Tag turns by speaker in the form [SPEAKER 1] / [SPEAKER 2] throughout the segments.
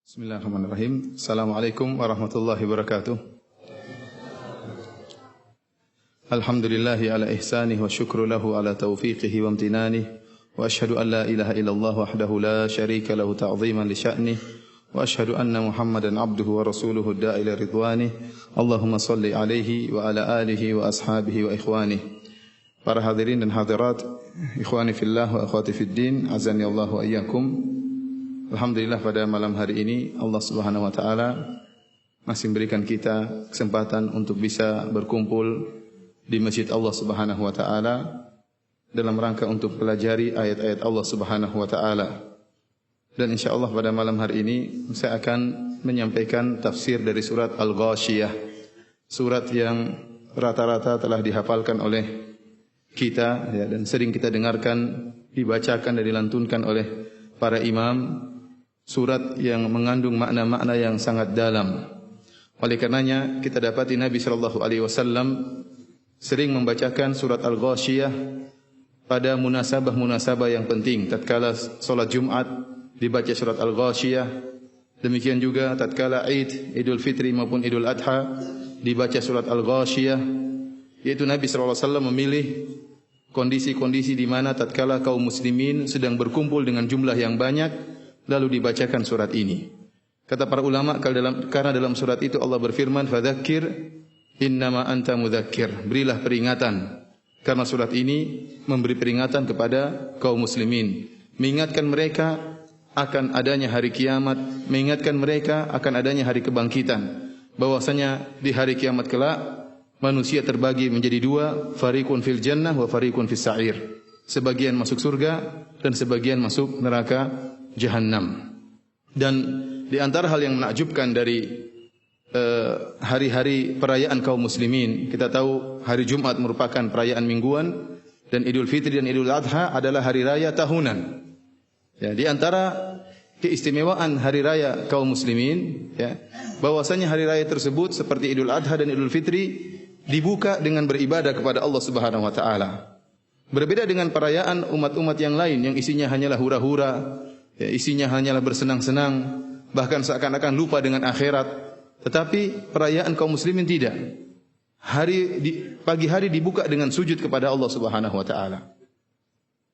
[SPEAKER 1] Bismillahirrahmanirrahim. Assalamualaikum warahmatullahi wabarakatuh. Alhamdulillahi ala ihsanih wa syukru lahu ala taufiqihi wa amtinanih. Wa ashhadu an la ilaha illallah wahdahu la syarika lahu ta'ziman li sya'nih. Wa ashhadu anna Muhammadan abduhu wa rasuluhu da'i ila ridwanih. Allahumma salli alaihi wa ala alihi wa ashabihi wa ikhwanih. Para hadirin dan hadirat, ikhwani fillah wa akhwati fid din, azani Allah wa iyyakum. Alhamdulillah pada malam hari ini Allah Subhanahu wa taala masih memberikan kita kesempatan untuk bisa berkumpul di masjid Allah Subhanahu wa taala dalam rangka untuk pelajari ayat-ayat Allah Subhanahu wa taala. Dan insyaallah pada malam hari ini saya akan menyampaikan tafsir dari surat Al-Ghasyiyah. Surat yang rata-rata telah dihafalkan oleh kita ya, dan sering kita dengarkan dibacakan dan dilantunkan oleh para imam. Surat yang mengandung makna-makna yang sangat dalam. Oleh karenanya kita dapati Nabi sallallahu alaihi wasallam sering membacakan surat Al-Ghasyiyah pada munasabah-munasabah yang penting. Tatkala salat Jumat dibaca surat Al-Ghasyiyah. Demikian juga tatkala Idul Fitri maupun Idul Adha dibaca surat Al-Ghasyiyah. Yaitu Nabi sallallahu alaihi wasallam memilih kondisi-kondisi di mana tatkala kaum muslimin sedang berkumpul dengan jumlah yang banyak, lalu dibacakan surat ini. Kata para ulama, karena dalam surat itu Allah berfirman, "Fadzakir innama anta mudzakir." Berilah peringatan. Karena surat ini memberi peringatan kepada kaum muslimin, mengingatkan mereka akan adanya hari kiamat, mengingatkan mereka akan adanya hari kebangkitan. Bahwasanya di hari kiamat kelak manusia terbagi menjadi dua, fariqun fil jannah wa fariqun fis sa'ir. Sebagian masuk surga dan sebagian masuk neraka Jahannam. Dan di antara hal yang menakjubkan dari hari-hari perayaan kaum muslimin, kita tahu hari Jumat merupakan perayaan mingguan dan Idul Fitri dan Idul Adha adalah hari raya tahunan. Ya, di antara keistimewaan hari raya kaum muslimin, ya, bahwasanya hari raya tersebut seperti Idul Adha dan Idul Fitri dibuka dengan beribadah kepada Allah Subhanahu wa taala. Berbeda dengan perayaan umat-umat yang lain yang isinya hanyalah hura-hura, ya, isinya hanyalah bersenang-senang, bahkan seakan-akan lupa dengan akhirat. Tetapi perayaan kaum muslimin tidak. Pagi hari dibuka dengan sujud kepada Allah Subhanahu wa taala.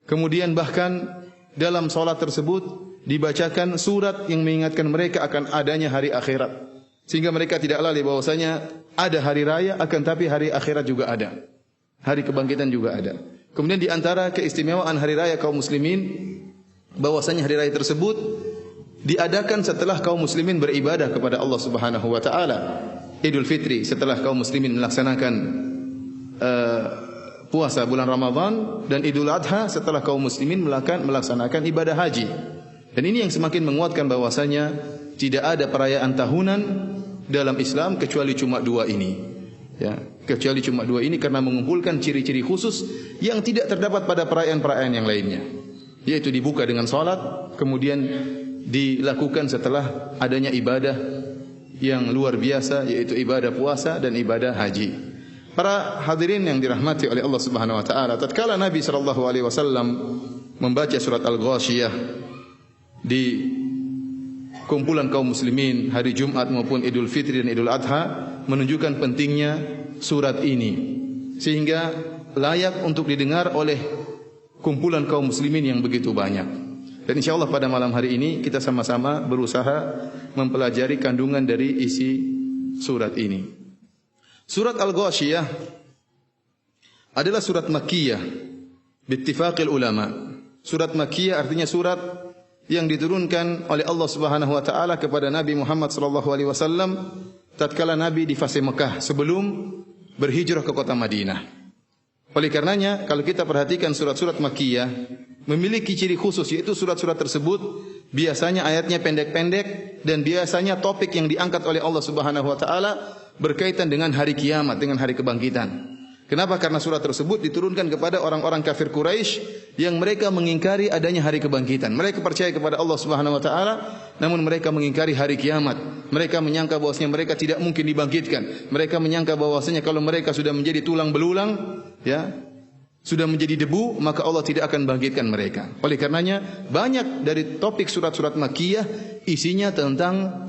[SPEAKER 1] Kemudian bahkan dalam salat tersebut dibacakan surat yang mengingatkan mereka akan adanya hari akhirat. Sehingga mereka tidak lalai bahwasanya ada hari raya, akan tapi hari akhirat juga ada. Hari kebangkitan juga ada. Kemudian di antara keistimewaan hari raya kaum muslimin, bahwasanya hari raya tersebut diadakan setelah kaum muslimin beribadah kepada Allah Subhanahu wa taala. Idul Fitri setelah kaum muslimin melaksanakan puasa bulan Ramadan, dan Idul Adha setelah kaum muslimin melaksanakan ibadah haji. Dan ini yang semakin menguatkan bahwasanya tidak ada perayaan tahunan dalam Islam kecuali cuma dua ini. Ya, kecuali cuma dua ini karena mengumpulkan ciri-ciri khusus yang tidak terdapat pada perayaan-perayaan yang lainnya. Yaitu dibuka dengan salat, kemudian dilakukan setelah adanya ibadah yang luar biasa, yaitu ibadah puasa dan ibadah haji. Para hadirin yang dirahmati oleh Allah Subhanahu wa taala, tatkala Nabi sallallahu alaihi wasallam membaca surat Al-Ghasyiyah di kumpulan kaum muslimin hari Jumat maupun Idul Fitri dan Idul Adha, menunjukkan pentingnya surat ini sehingga layak untuk didengar oleh kumpulan kaum muslimin yang begitu banyak. Dan insyaallah pada malam hari ini kita sama-sama berusaha mempelajari kandungan dari isi surat ini. Surat Al-Ghasyiyah adalah surat Makkiyah bittifaqil ulama. Surat Makkiyah artinya surat yang diturunkan oleh Allah Subhanahu wa taala kepada Nabi Muhammad sallallahu alaihi wasallam tatkala Nabi di fase Mekah sebelum berhijrah ke kota Madinah. Oleh karenanya kalau kita perhatikan surat-surat Makkiyah memiliki ciri khusus, yaitu surat-surat tersebut biasanya ayatnya pendek-pendek dan biasanya topik yang diangkat oleh Allah Subhanahu wa taala berkaitan dengan hari kiamat, dengan hari kebangkitan. Kenapa? Karena surat tersebut diturunkan kepada orang-orang kafir Quraisy yang mereka mengingkari adanya hari kebangkitan. Mereka percaya kepada Allah Subhanahu wa taala, namun mereka mengingkari hari kiamat. Mereka menyangka bahwasanya mereka tidak mungkin dibangkitkan. Mereka menyangka bahwasanya kalau mereka sudah menjadi tulang belulang, ya, sudah menjadi debu, maka Allah tidak akan bangkitkan mereka. Oleh karenanya, banyak dari topik surat-surat Makkiyah isinya tentang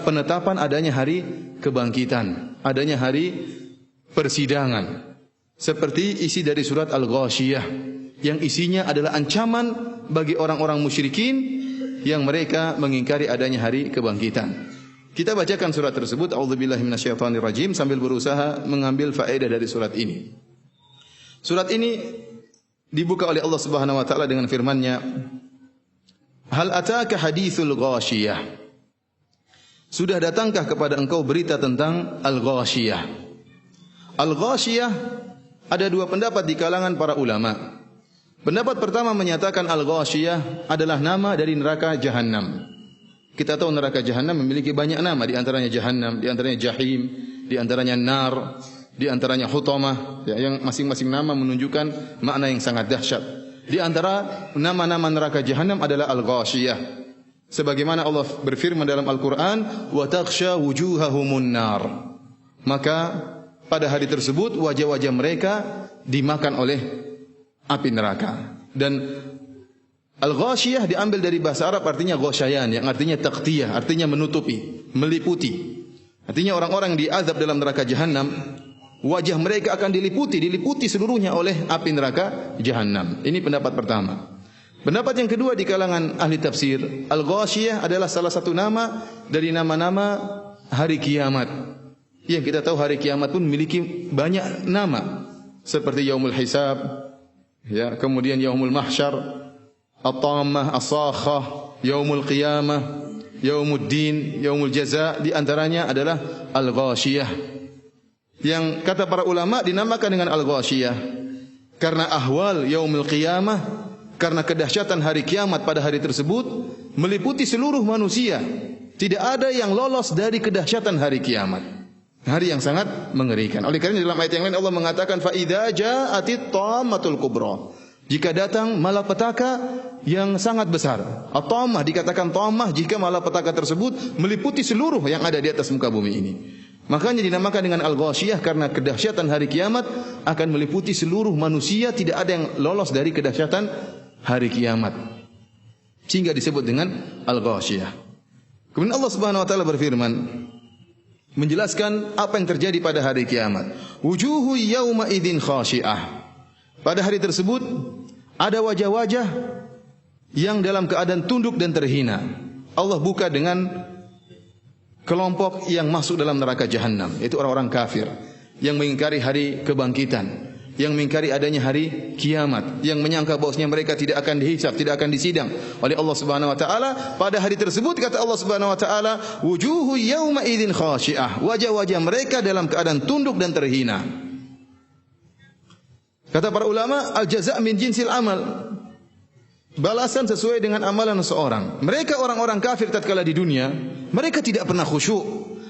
[SPEAKER 1] penetapan adanya hari kebangkitan, adanya hari persidangan. Seperti isi dari surat Al-Ghasyiyah yang isinya adalah ancaman bagi orang-orang musyrikin yang mereka mengingkari adanya hari kebangkitan. Kita bacakan surat tersebut, A'udzubillahi minasyaitonirrajim, sambil berusaha mengambil faedah dari surat ini. Surat ini dibuka oleh Allah Subhanahu wa taala dengan firman-Nya, Hal ataka hadithul ghasyiyah. Sudah datangkah kepada engkau berita tentang Al-Ghasyiyah? Al-Ghasyiyah ada dua pendapat di kalangan para ulama. Pendapat pertama menyatakan Al-Ghasyiyah adalah nama dari neraka Jahannam. Kita tahu neraka Jahannam memiliki banyak nama, di antaranya Jahannam, di antaranya Jahim, di antaranya Nar, di antaranya Hutamah, ya, yang masing-masing nama menunjukkan makna yang sangat dahsyat. Di antara nama-nama neraka Jahannam adalah Al-Ghasyiyah. Sebagaimana Allah berfirman dalam Al-Qur'an, "Wa taghsha wujuhahumun nar." Maka pada hari tersebut wajah-wajah mereka dimakan oleh api neraka. Dan Al-Ghasyiyah diambil dari bahasa Arab artinya ghasyayan, yang artinya taghtiyah, artinya menutupi, meliputi. Artinya orang-orang yang diazab dalam neraka Jahannam, wajah mereka akan diliputi seluruhnya oleh api neraka Jahannam. Ini pendapat pertama. Pendapat yang kedua di kalangan ahli tafsir, Al-Ghasyiyah adalah salah satu nama dari nama-nama hari kiamat. Yang kita tahu hari kiamat pun memiliki banyak nama, seperti Yaumul Hisab, ya, kemudian Yaumul Mahsyar, At-Tammah, As-Sakhah, Yaumul Qiyamah, Yaumuddin, Yaumul Jaza, di antaranya adalah Al-Ghasyiyah. Yang kata para ulama dinamakan dengan Al-Ghasyiyah karena ahwal Yaumul Qiyamah, karena kedahsyatan hari kiamat pada hari tersebut meliputi seluruh manusia. Tidak ada yang lolos dari kedahsyatan hari kiamat. Hari yang sangat mengerikan. Oleh karena dalam ayat yang lain Allah mengatakan fa idza ja'atit tammatul kubra. Jika datang malapetaka yang sangat besar. At-tammah dikatakan tammah jika malapetaka tersebut meliputi seluruh yang ada di atas muka bumi ini. Makanya dinamakan dengan Al-Ghasyiyah karena kedahsyatan hari kiamat akan meliputi seluruh manusia, tidak ada yang lolos dari kedahsyatan hari kiamat. Sehingga disebut dengan Al-Ghasyiyah. Kemudian Allah Subhanahu wa taala berfirman menjelaskan apa yang terjadi pada hari kiamat. Wujuhu yauma idzin khashi'ah. Pada hari tersebut ada wajah-wajah yang dalam keadaan tunduk dan terhina. Allah buka dengan kelompok yang masuk dalam neraka Jahannam, yaitu orang-orang kafir yang mengingkari hari kebangkitan, yang mengingkari adanya hari kiamat, yang menyangka bahwasanya mereka tidak akan dihisab, tidak akan disidang oleh Allah Subhanahu wa taala. Pada hari tersebut kata Allah Subhanahu wa taala, wujuhu yauma idzin khashi'ah. Wajah-wajah mereka dalam keadaan tunduk dan terhina. Kata para ulama, al-jaza' min jinsil amal. Balasan sesuai dengan amalan seseorang. Mereka orang-orang kafir tatkala di dunia, mereka tidak pernah khusyuk.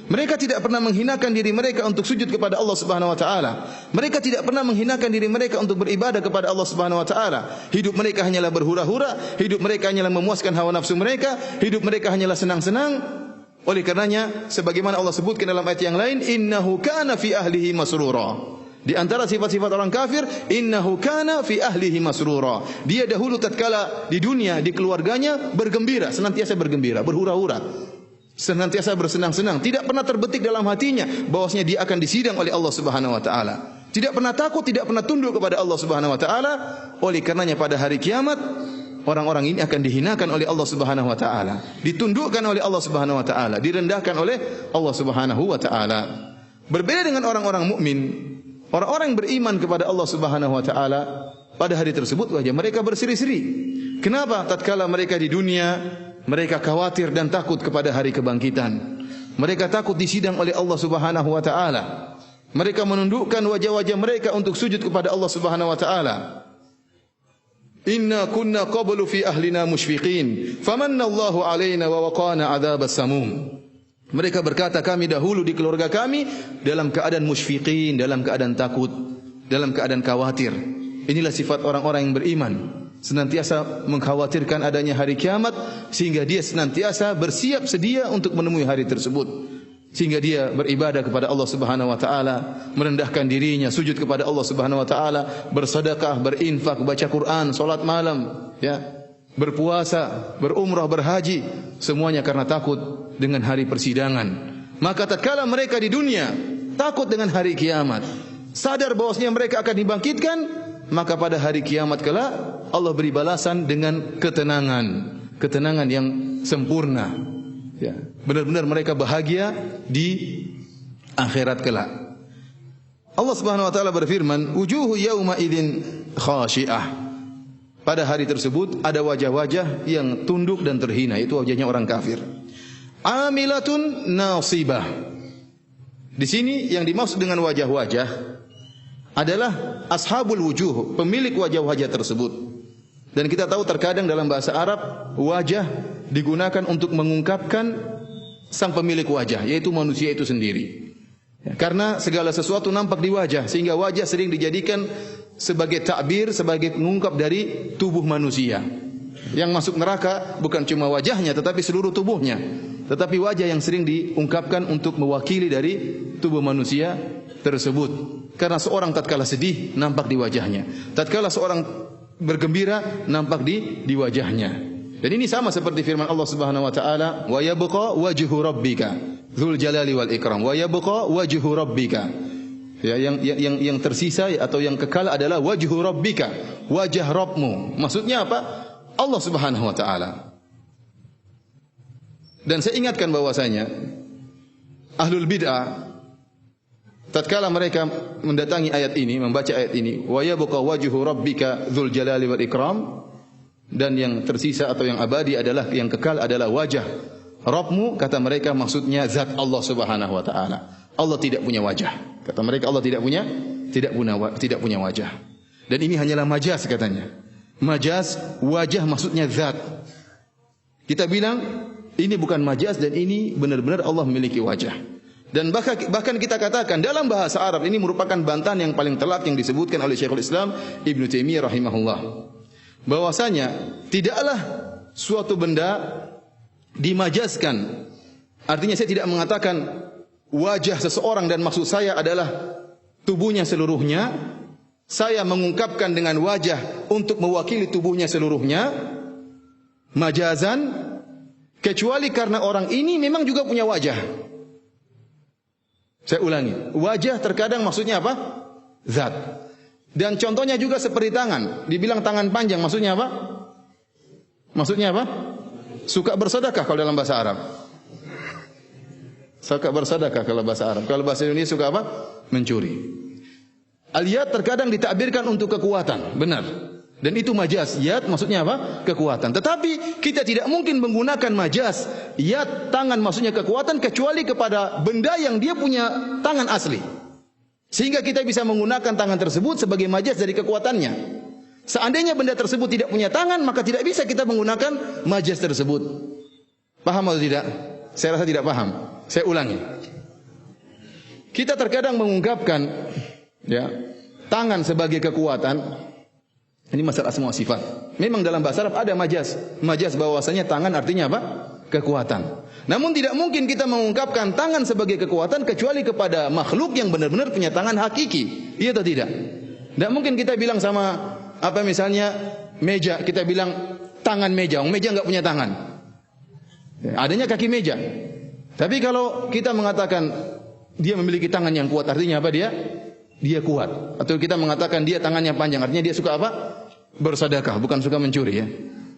[SPEAKER 1] Mereka tidak pernah menghinakan diri mereka untuk sujud kepada Allah Subhanahu wa taala. Mereka tidak pernah menghinakan diri mereka untuk beribadah kepada Allah Subhanahu wa taala. Hidup mereka hanyalah berhura-hura, hidup mereka hanyalah memuaskan hawa nafsu mereka, hidup mereka hanyalah senang-senang. Oleh karenanya sebagaimana Allah sebutkan dalam ayat yang lain, innahu kana fi ahlihi masrura. Di antara sifat-sifat orang kafir, innahu kana fi ahlihi masrura. Dia dahulu tatkala di dunia, di keluarganya bergembira, senantiasa bergembira, berhura-hura, senantiasa bersenang-senang, tidak pernah terbetik dalam hatinya bahwasanya dia akan disidang oleh Allah Subhanahu wa taala. Tidak pernah takut, tidak pernah tunduk kepada Allah Subhanahu wa taala. Oleh karenanya pada hari kiamat orang-orang ini akan dihinakan oleh Allah Subhanahu wa taala, ditundukkan oleh Allah Subhanahu wa taala, direndahkan oleh Allah Subhanahu wa taala. Berbeda dengan orang-orang mukmin. Orang-orang yang beriman kepada Allah Subhanahu wa taala pada hari tersebut wajah mereka berseri-seri. Kenapa? Tatkala mereka di dunia, mereka khawatir dan takut kepada hari kebangkitan. Mereka takut disidang oleh Allah Subhanahu wa taala. Mereka menundukkan wajah-wajah mereka untuk sujud kepada Allah Subhanahu wa taala. Inna kunna qablu fi ahlina musyfiqin, famanna Allahu alaina wa waqana adzabas samum. Mereka berkata, kami dahulu di keluarga kami dalam keadaan musyfiqin, dalam keadaan takut, dalam keadaan khawatir. Inilah sifat orang-orang yang beriman, senantiasa mengkhawatirkan adanya hari kiamat, sehingga dia senantiasa bersiap sedia untuk menemui hari tersebut. Sehingga dia beribadah kepada Allah Subhanahu wa taala, merendahkan dirinya, sujud kepada Allah Subhanahu wa taala, bersedekah, berinfak, baca Quran, salat malam, ya. berpuasa, berumrah, berhaji, semuanya karena takut dengan hari persidangan. Maka tatkala mereka di dunia takut dengan hari kiamat, sadar bahwasanya mereka akan dibangkitkan, maka pada hari kiamat kelak Allah beri balasan dengan ketenangan yang sempurna. Ya, benar-benar mereka bahagia di akhirat kelak. Allah Subhanahu wa taala berfirman, "Wujuhu yauma idzin khashi'ah." Pada hari tersebut ada wajah-wajah yang tunduk dan terhina, itu wajahnya orang kafir. Amilatun nasibah. Di sini yang dimaksud dengan wajah-wajah adalah ashabul wujuh, pemilik wajah-wajah tersebut. Dan kita tahu terkadang dalam bahasa Arab wajah digunakan untuk mengungkapkan sang pemilik wajah, yaitu manusia itu sendiri. Ya, karena segala sesuatu nampak di wajah, sehingga wajah sering dijadikan sebagai takbir, sebagai pengungkap dari tubuh manusia. Yang masuk neraka bukan cuma wajahnya, tetapi seluruh tubuhnya. Tetapi wajah yang sering diungkapkan untuk mewakili dari tubuh manusia tersebut. Karena seorang tatkala sedih nampak di wajahnya, tatkala seorang bergembira nampak di wajahnya. Dan ini sama seperti firman Allah Subhanahu wa taala, "Wa yabqa wajhu rabbika dzul jalali wal ikram." Wa yabqa wajhu rabbika. Ya, yang tersisa atau yang kekal adalah wajhu rabbika, wajah Rabbmu. Maksudnya apa? Allah Subhanahu wa taala. Dan saya ingatkan bahwasanya ahlul bid'ah tatkala mereka mendatangi ayat ini, membaca ayat ini, wa yabqa wajhu rabbika dzul jalali wal ikram, dan yang tersisa atau yang abadi adalah, yang kekal adalah wajah Rabbmu, kata mereka maksudnya zat Allah Subhanahu wa taala. Allah tidak punya wajah. Kata mereka Allah tidak punya wajah. Dan ini hanyalah majaz katanya. Majaz, wajah maksudnya zat. Kita bilang ini bukan majaz dan ini benar-benar Allah memiliki wajah. Dan bahkan kita katakan dalam bahasa Arab ini merupakan bantahan yang paling telak yang disebutkan oleh Syekhul Islam Ibnu Taimiyah rahimahullah. Bahwasanya tidaklah suatu benda dimajazkan. Artinya saya tidak mengatakan wajah seseorang dan maksud saya adalah tubuhnya seluruhnya. Saya mengungkapkan dengan wajah untuk mewakili tubuhnya seluruhnya, majazan, kecuali karena orang ini memang juga punya wajah. Saya ulangi, wajah terkadang maksudnya apa? Zat. Dan contohnya juga seperti tangan. Dibilang tangan panjang maksudnya apa? Maksudnya apa? Suka bersedekah kalau dalam bahasa Arab. Suka bersedekah kalau bahasa Arab. Kalau bahasa Indonesia suka apa? Mencuri. Al-yad terkadang ditakbirkan untuk kekuatan, benar. Dan itu majaz. Yad maksudnya apa? Kekuatan. Tetapi kita tidak mungkin menggunakan majaz. Yad, tangan maksudnya kekuatan, kecuali kepada benda yang dia punya tangan asli. Sehingga kita bisa menggunakan tangan tersebut sebagai majaz dari kekuatannya. Seandainya benda tersebut tidak punya tangan, maka tidak bisa kita menggunakan majaz tersebut. Paham atau tidak? Saya rasa tidak paham. Saya ulangi. Kita terkadang mengungkapkan tangan sebagai kekuatan. Ini masalah semua sifat. Memang dalam bahasa Arab ada majaz. Majaz bahwasanya tangan artinya apa? Kekuatan. Namun tidak mungkin kita mengungkapkan tangan sebagai kekuatan kecuali kepada makhluk yang benar-benar punya tangan hakiki. Iya atau tidak? Tidak mungkin kita bilang sama apa misalnya meja, kita bilang tangan meja. Meja enggak punya tangan. Adanya kaki meja. Tapi kalau kita mengatakan dia memiliki tangan yang kuat, artinya apa dia? Dia kuat. Atau kita mengatakan dia tangannya panjang, artinya dia suka apa? Bersedekah, bukan suka mencuri ya.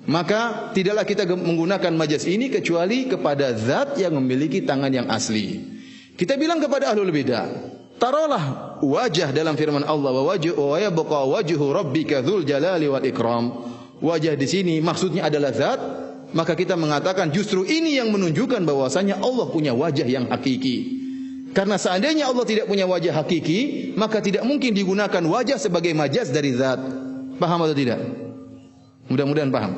[SPEAKER 1] Maka tidaklah kita menggunakan majaz ini kecuali kepada zat yang memiliki tangan yang asli. Kita bilang kepada ahlul bidah, taruhlah wajah dalam firman Allah, wa yabqa wajhu rabbika dzul jalali wal ikram. Wajah di sini maksudnya adalah zat, maka kita mengatakan justru ini yang menunjukkan bahwasanya Allah punya wajah yang hakiki. Karena seandainya Allah tidak punya wajah hakiki, maka tidak mungkin digunakan wajah sebagai majaz dari zat. Paham atau tidak? Mudah-mudahan paham.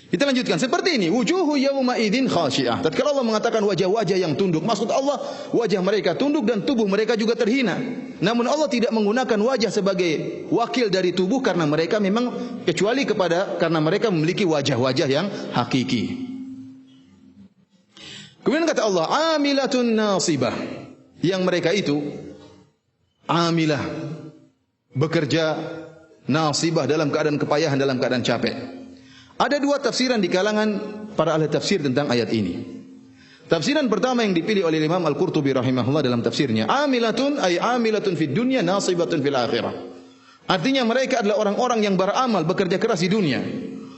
[SPEAKER 1] Kita lanjutkan seperti ini, wujuhu yauma idzin khashi'ah. Tatkala Allah mengatakan wajah-wajah yang tunduk, maksud Allah wajah mereka tunduk dan tubuh mereka juga terhina. Namun Allah tidak menggunakan wajah sebagai wakil dari tubuh karena mereka memang kecuali karena mereka memiliki wajah-wajah yang hakiki. Kemudian kata Allah, amilatun nasibah. Yang mereka itu amilah, bekerja nasibah dalam keadaan kepayahan, dalam keadaan capek. Ada dua tafsiran di kalangan para ahli tafsir tentang ayat ini. Tafsiran pertama yang dipilih oleh Imam Al-Qurtubi rahimahullah dalam tafsirnya, amilatun ay amilatun fid dunya nasibatun fil akhirah. Artinya mereka adalah orang-orang yang beramal, bekerja keras di dunia,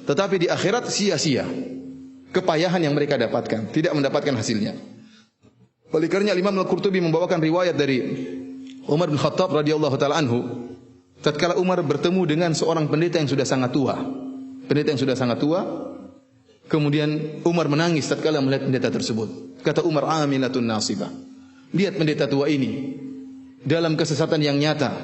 [SPEAKER 1] tetapi di akhirat sia-sia. Kepayahan yang mereka dapatkan, tidak mendapatkan hasilnya. Oleh karenanya Imam Al-Qurtubi membawakan riwayat dari Umar bin Khattab radhiyallahu taala anhu, tatkala Umar bertemu dengan seorang pendeta yang sudah sangat tua. Pendeta yang sudah sangat tua, kemudian Umar menangis tatkala melihat pendeta tersebut. Kata Umar, amilatun nasibah. Lihat pendeta tua ini dalam kesesatan yang nyata,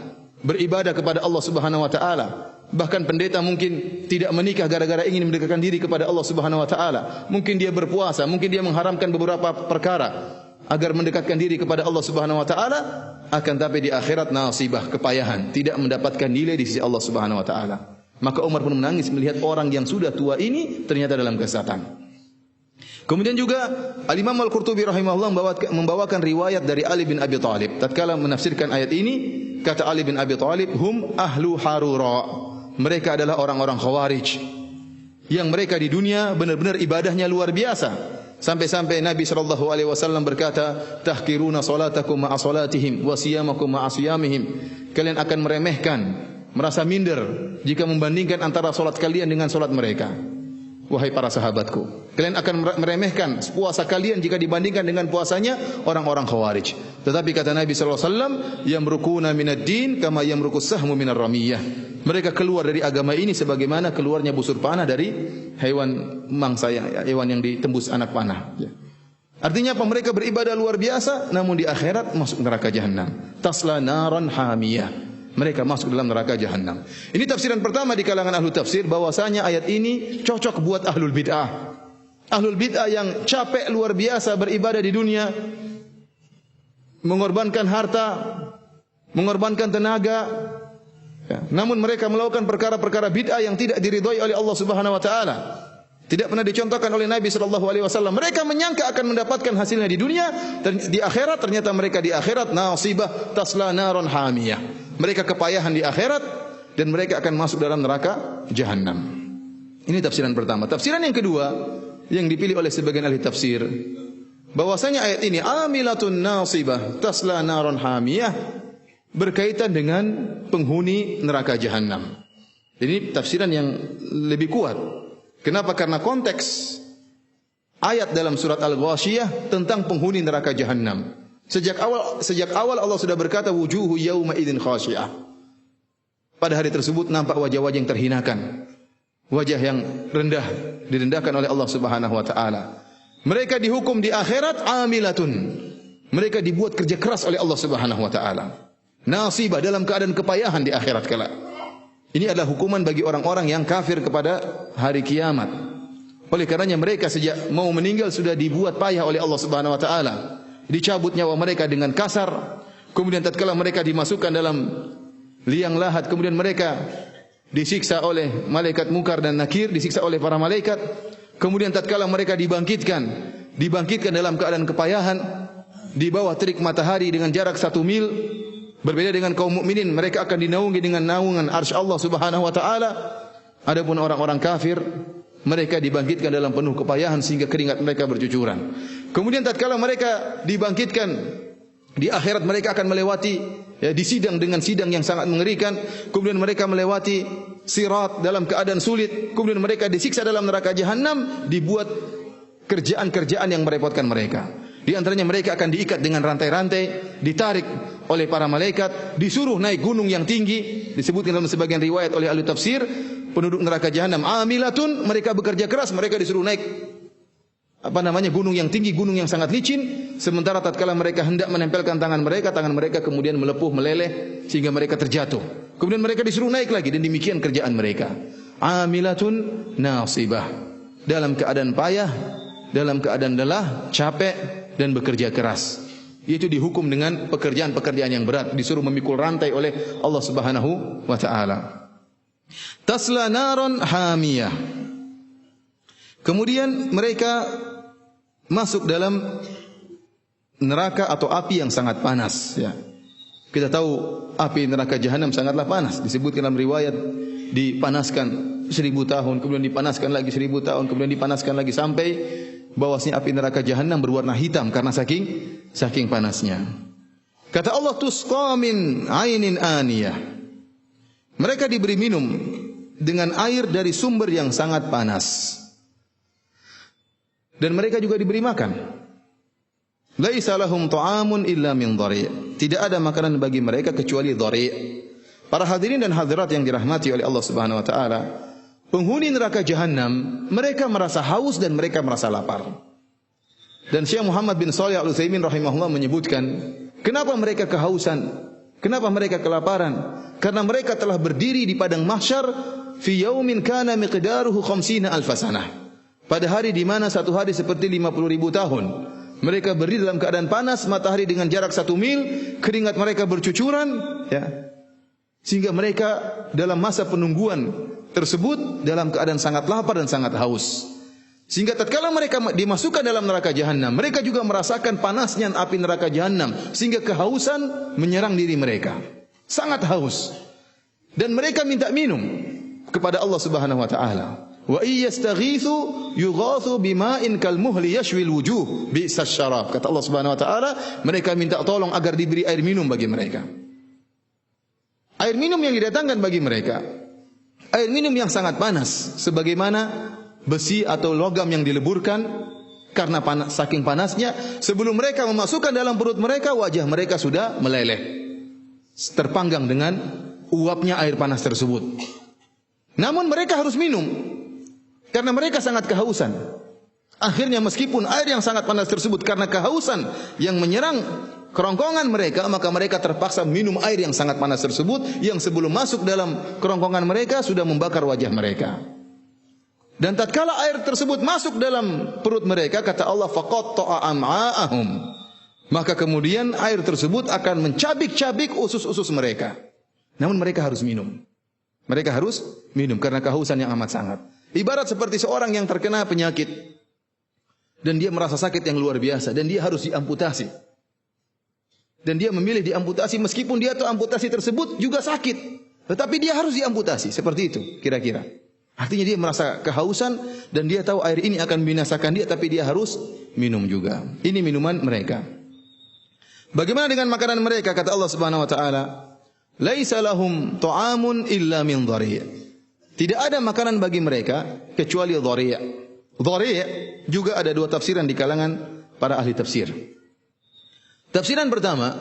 [SPEAKER 1] beribadah kepada Allah Subhanahu wa taala. Bahkan pendeta mungkin tidak menikah gara-gara ingin mendekatkan diri kepada Allah Subhanahu wa taala. Mungkin dia berpuasa, mungkin dia mengharamkan beberapa perkara agar mendekatkan diri kepada Allah Subhanahu wa taala, akan tapi di akhirat nasibah, kepayahan, tidak mendapatkan nilai di sisi Allah Subhanahu wa taala. Maka Umar pun menangis melihat orang yang sudah tua ini ternyata dalam kesesatan. Kemudian juga Al-Imam Al-Qurtubi rahimahullah membawakan riwayat dari Ali bin Abi Thalib. Tatkala menafsirkan ayat ini, kata Ali bin Abi Thalib, hum ahlu harura. Mereka adalah orang-orang Khawarij yang mereka di dunia benar-benar ibadahnya luar biasa. Sampai-sampai Nabi SAW berkata, tahkiruna salatakum ma'a salatihim wa siyamakum ma'a siyamihim. Kalian akan meremehkan, merasa minder jika membandingkan antara salat kalian dengan salat mereka. Wahai para sahabatku, kalian akan meremehkan puasa kalian jika dibandingkan dengan puasanya orang-orang Khawarij. Tetapi kata Nabi SAW, yamrukuna minad din kama yamrukus sahmu minar ramiyah. Mereka keluar dari agama ini sebagaimana keluarnya busur panah dari hewan mangsa, hewan yang ditembus anak panah. Artinya apa? Mereka beribadah luar biasa, namun di akhirat masuk neraka jahanam. Tasla naran hamiyah. Mereka masuk dalam neraka jahanam. Ini tafsiran pertama di kalangan ahlu tafsir, bahwasanya ayat ini cocok buat ahlul bid'ah. Ahlul bid'ah yang capek luar biasa beribadah di dunia, mengorbankan harta, mengorbankan tenaga, ya, namun mereka melakukan perkara-perkara bid'ah yang tidak diridhoi oleh Allah Subhanahu wa taala. Tidak pernah dicontohkan oleh Nabi sallallahu alaihi wasallam. Mereka menyangka akan mendapatkan hasilnya di dunia, dan di akhirat ternyata mereka di akhirat nasibah tasla naron hamiyah. Mereka kepayahan di akhirat dan mereka akan masuk dalam neraka jahanam. Ini tafsiran pertama. Tafsiran yang kedua yang dipilih oleh sebagian ahli tafsir, bahwasanya ayat ini amilatun nasibah tasla naron hamiyah berkaitan dengan penghuni neraka jahanam. Ini tafsiran yang lebih kuat. Kenapa? Karena konteks ayat dalam surat Al-Ghasyiyah tentang penghuni neraka jahanam. Sejak awal Allah sudah berkata wujuhu yauma idzin khasyiah. Pada hari tersebut nampak wajah-wajah yang terhinakan, wajah yang rendah, direndahkan oleh Allah Subhanahu wa taala. Mereka dihukum di akhirat amilatun. Mereka dibuat kerja keras oleh Allah Subhanahu wa taala. Nasibah, dalam keadaan kepayahan di akhirat kelak. Ini adalah hukuman bagi orang-orang yang kafir kepada hari kiamat. Oleh karenanya mereka sejak mau meninggal sudah dibuat payah oleh Allah Subhanahu wa taala. Dicabut nyawa mereka dengan kasar. Kemudian tatkala mereka dimasukkan dalam liang lahat, kemudian mereka disiksa oleh malaikat Munkar dan Nakir, disiksa oleh para malaikat. Kemudian tatkala mereka dibangkitkan dalam keadaan kepayahan di bawah terik matahari dengan jarak 1 mil. Berbeda dengan kaum mukminin, mereka akan dinaungi dengan naungan arsy Allah Subhanahu wa taala. Adapun orang-orang kafir, mereka dibangkitkan dalam penuh kepayahan sehingga keringat mereka bercucuran. Kemudian tatkala mereka dibangkitkan di akhirat, mereka akan melewati disidang dengan sidang yang sangat mengerikan. Kemudian mereka melewati sirat dalam keadaan sulit. Kemudian mereka disiksa dalam neraka jahanam, dibuat kerjaan-kerjaan yang merepotkan mereka. Di antaranya mereka akan diikat dengan rantai-rantai, ditarik oleh para malaikat, disuruh naik gunung yang tinggi. Disebutkan dalam sebagian riwayat oleh ahli tafsir, penduduk neraka jahanam amilatun, mereka bekerja keras, mereka disuruh naik gunung yang tinggi, gunung yang sangat licin. Sementara tatkala mereka hendak menempelkan tangan mereka kemudian melepuh, meleleh sehingga mereka terjatuh. Kemudian mereka disuruh naik lagi, dan demikian kerjaan mereka. Amilatun nasibah, dalam keadaan payah, dalam keadaan lelah, capek dan bekerja keras. Itu dihukum dengan pekerjaan-pekerjaan yang berat, disuruh memikul rantai oleh Allah Subhanahu wa taala. Tasla naron hamiyah. Kemudian mereka masuk dalam neraka atau api yang sangat panas, ya. Kita tahu api neraka jahanam sangatlah panas. Disebutkan dalam riwayat dipanaskan 1000 tahun, kemudian dipanaskan lagi 1000 tahun, kemudian dipanaskan lagi sampai bawahnya api neraka jahanam berwarna hitam karena saking panasnya. Kata Allah, tusqa min ainin aniyah. Mereka diberi minum dengan air dari sumber yang sangat panas. Dan mereka juga diberi makan. Laisa lahum ta'amun illa min dhari'. Tidak ada makanan bagi mereka kecuali dhari'. Para hadirin dan hadirat yang dirahmati oleh Allah Subhanahu wa taala, penghuni neraka jahanam, mereka merasa haus dan mereka merasa lapar. Dan Syekh Muhammad bin Shalih Al-Utsaimin rahimahullah menyebutkan, kenapa mereka kehausan? Kenapa mereka kelaparan? Karena mereka telah berdiri di padang mahsyar fi yaumin kana miqdaruhu 50 alf sanah. Pada hari di mana satu hari seperti 50.000 tahun. Mereka berdiri dalam keadaan panas, matahari dengan jarak 1 mil, keringat mereka bercucuran, ya. Sehingga mereka dalam masa penungguan tersebut dalam keadaan sangat lapar dan sangat haus. Sehingga tatkala mereka dimasukkan dalam neraka jahanam, mereka juga merasakan panasnya api neraka jahanam, sehingga kehausan menyerang diri mereka. Sangat haus. Dan mereka minta minum kepada Allah Subhanahu wa taala. Wa iyastaghithu yughathu bima'in kalmuhli yashwil wujuh bi'sas syarab. Kata Allah Subhanahu wa taala, mereka minta tolong agar diberi air minum bagi mereka. Air minum yang didatangkan bagi mereka, air minum yang sangat panas, sebagaimana besi atau logam yang dileburkan karena saking panasnya. Sebelum mereka memasukkan dalam perut mereka, wajah mereka sudah meleleh, terpanggang dengan uapnya air panas tersebut. Namun mereka harus minum karena mereka sangat kehausan. Akhirnya meskipun air yang sangat panas tersebut karena kehausan yang menyerang kerongkongan mereka, maka mereka terpaksa minum air yang sangat panas tersebut, yang sebelum masuk dalam kerongkongan mereka sudah membakar wajah mereka. Dan tatkala air tersebut masuk dalam perut mereka, kata Allah, faqatta'a am'a'ahum, maka kemudian air tersebut akan mencabik-cabik usus-usus mereka. Namun mereka harus minum. Mereka harus minum karena kehausan yang amat sangat. Ibarat seperti seorang yang terkena penyakit dan dia merasa sakit yang luar biasa dan dia harus diamputasi. Dan dia memilih diamputasi meskipun dia tahu amputasi tersebut juga sakit, tetapi dia harus diamputasi. Seperti itu kira-kira. Artinya dia merasa kehausan dan dia tahu air ini akan membinasakan dia, tapi dia harus minum juga. Ini minuman mereka. Bagaimana dengan makanan mereka? Kata Allah Subhanahu wa taala, "Laisa lahum ta'amun illa min dhari'." Tidak ada makanan bagi mereka kecuali dhari'. Dhari' juga ada dua tafsiran di kalangan para ahli tafsir. Tafsiran pertama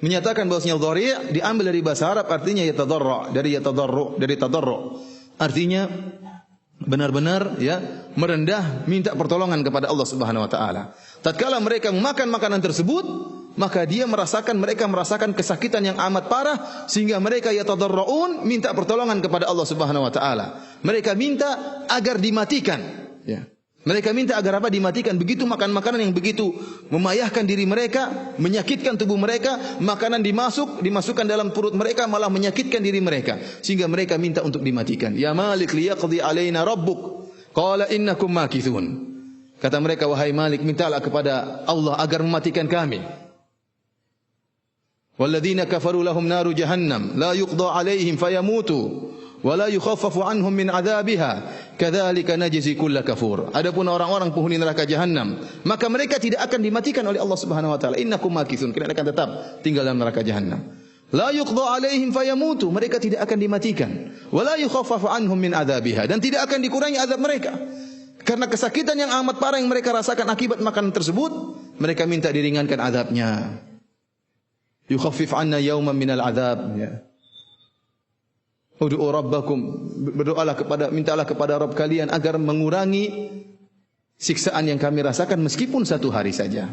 [SPEAKER 1] menyatakan bahwasanya dhari' diambil dari bahasa Arab, artinya yatadarra, dari yatadarru, dari tadarru. Artinya benar-benar ya merendah, minta pertolongan kepada Allah Subhanahu wa taala. Tatkala mereka memakan makanan tersebut, maka mereka merasakan kesakitan yang amat parah sehingga mereka yatadarraun, minta pertolongan kepada Allah Subhanahu wa taala. Mereka minta agar dimatikan, ya. Mereka minta agar apa? Dimatikan. Begitu makan makanan yang begitu memayahkan diri mereka, menyakitkan tubuh mereka, makanan dimasukkan dalam perut mereka malah menyakitkan diri mereka, sehingga mereka minta untuk dimatikan. Ya Malik liyaqdi alaina rabbuk qala innakum makithun. Kata mereka, wahai Malik, mintalah kepada Allah agar mematikan kami. Walladzina kafaru lahum naru jahannam la yuqda alaihim fayamutu wa la yukhaffafu anhum min adzabiha kadzalika najzi kulla kafur. Adapun orang-orang penghuni neraka jahanam, maka mereka tidak akan dimatikan oleh Allah Subhanahu wa taala. Innakum makithun, kalian akan tetap tinggal dalam neraka jahanam. La yuqda alaihim fayamutu, mereka tidak akan dimatikan. Wa la yukhaffafu anhum min adzabiha, dan tidak akan dikurangi azab mereka. Karena kesakitan yang amat parah yang mereka rasakan akibat makanan tersebut, mereka minta diringankan azabnya. Yukhaffif 'anna yawman minal azab, ya. Ud'u rabbakum, mintalah kepada Rabb kalian agar mengurangi siksaan yang kami rasakan meskipun satu hari saja.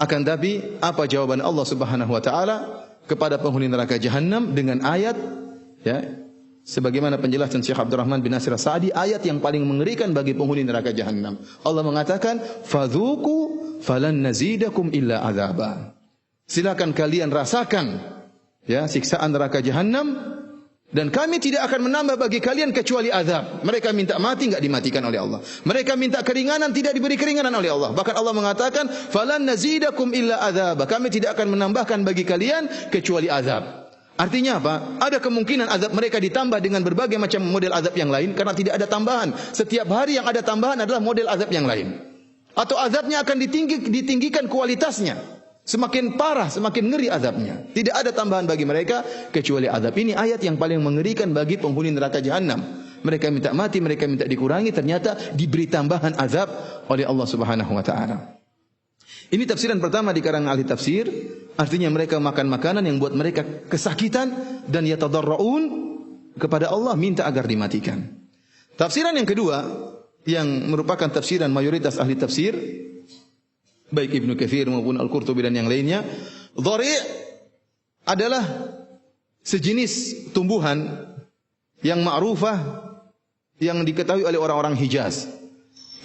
[SPEAKER 1] Akan tapi apa jawaban Allah Subhanahu wa taala kepada penghuni neraka jahanam dengan ayat, ya, sebagaimana penjelasan Syekh Abdurrahman bin Nasir As-Sa'di, ayat yang paling mengerikan bagi penghuni neraka jahanam. Allah mengatakan, "Fadzuqu falan nazidakum illa adzaba." Silakan kalian rasakan, ya, siksaan neraka jahanam, dan kami tidak akan menambah bagi kalian kecuali azab. Mereka minta mati, enggak dimatikan oleh Allah. Mereka minta keringanan, tidak diberi keringanan oleh Allah. Bahkan Allah mengatakan, "Falan nazidakum illa azab." Kami tidak akan menambahkan bagi kalian kecuali azab. Artinya apa? Ada kemungkinan azab mereka ditambah dengan berbagai macam model azab yang lain karena tidak ada tambahan. Setiap hari yang ada tambahan adalah model azab yang lain. Atau azabnya akan ditinggikan kualitasnya. Semakin parah, semakin ngeri azabnya. Tidak ada tambahan bagi mereka kecuali azab. Ini ayat yang paling mengerikan bagi penghuni neraka jahanam. Mereka minta mati, mereka minta dikurangi, ternyata diberi tambahan azab oleh Allah Subhanahu wa taala. Ini tafsiran pertama di kalangan ahli tafsir, artinya mereka makan makanan yang buat mereka kesakitan dan yatadarraun kepada Allah minta agar dimatikan. Tafsiran yang kedua yang merupakan tafsiran mayoritas ahli tafsir baik Ibnu Katsir maupun Al-Qurtubi dan yang lainnya, dhari' adalah sejenis tumbuhan yang ma'rufah yang diketahui oleh orang-orang Hijaz,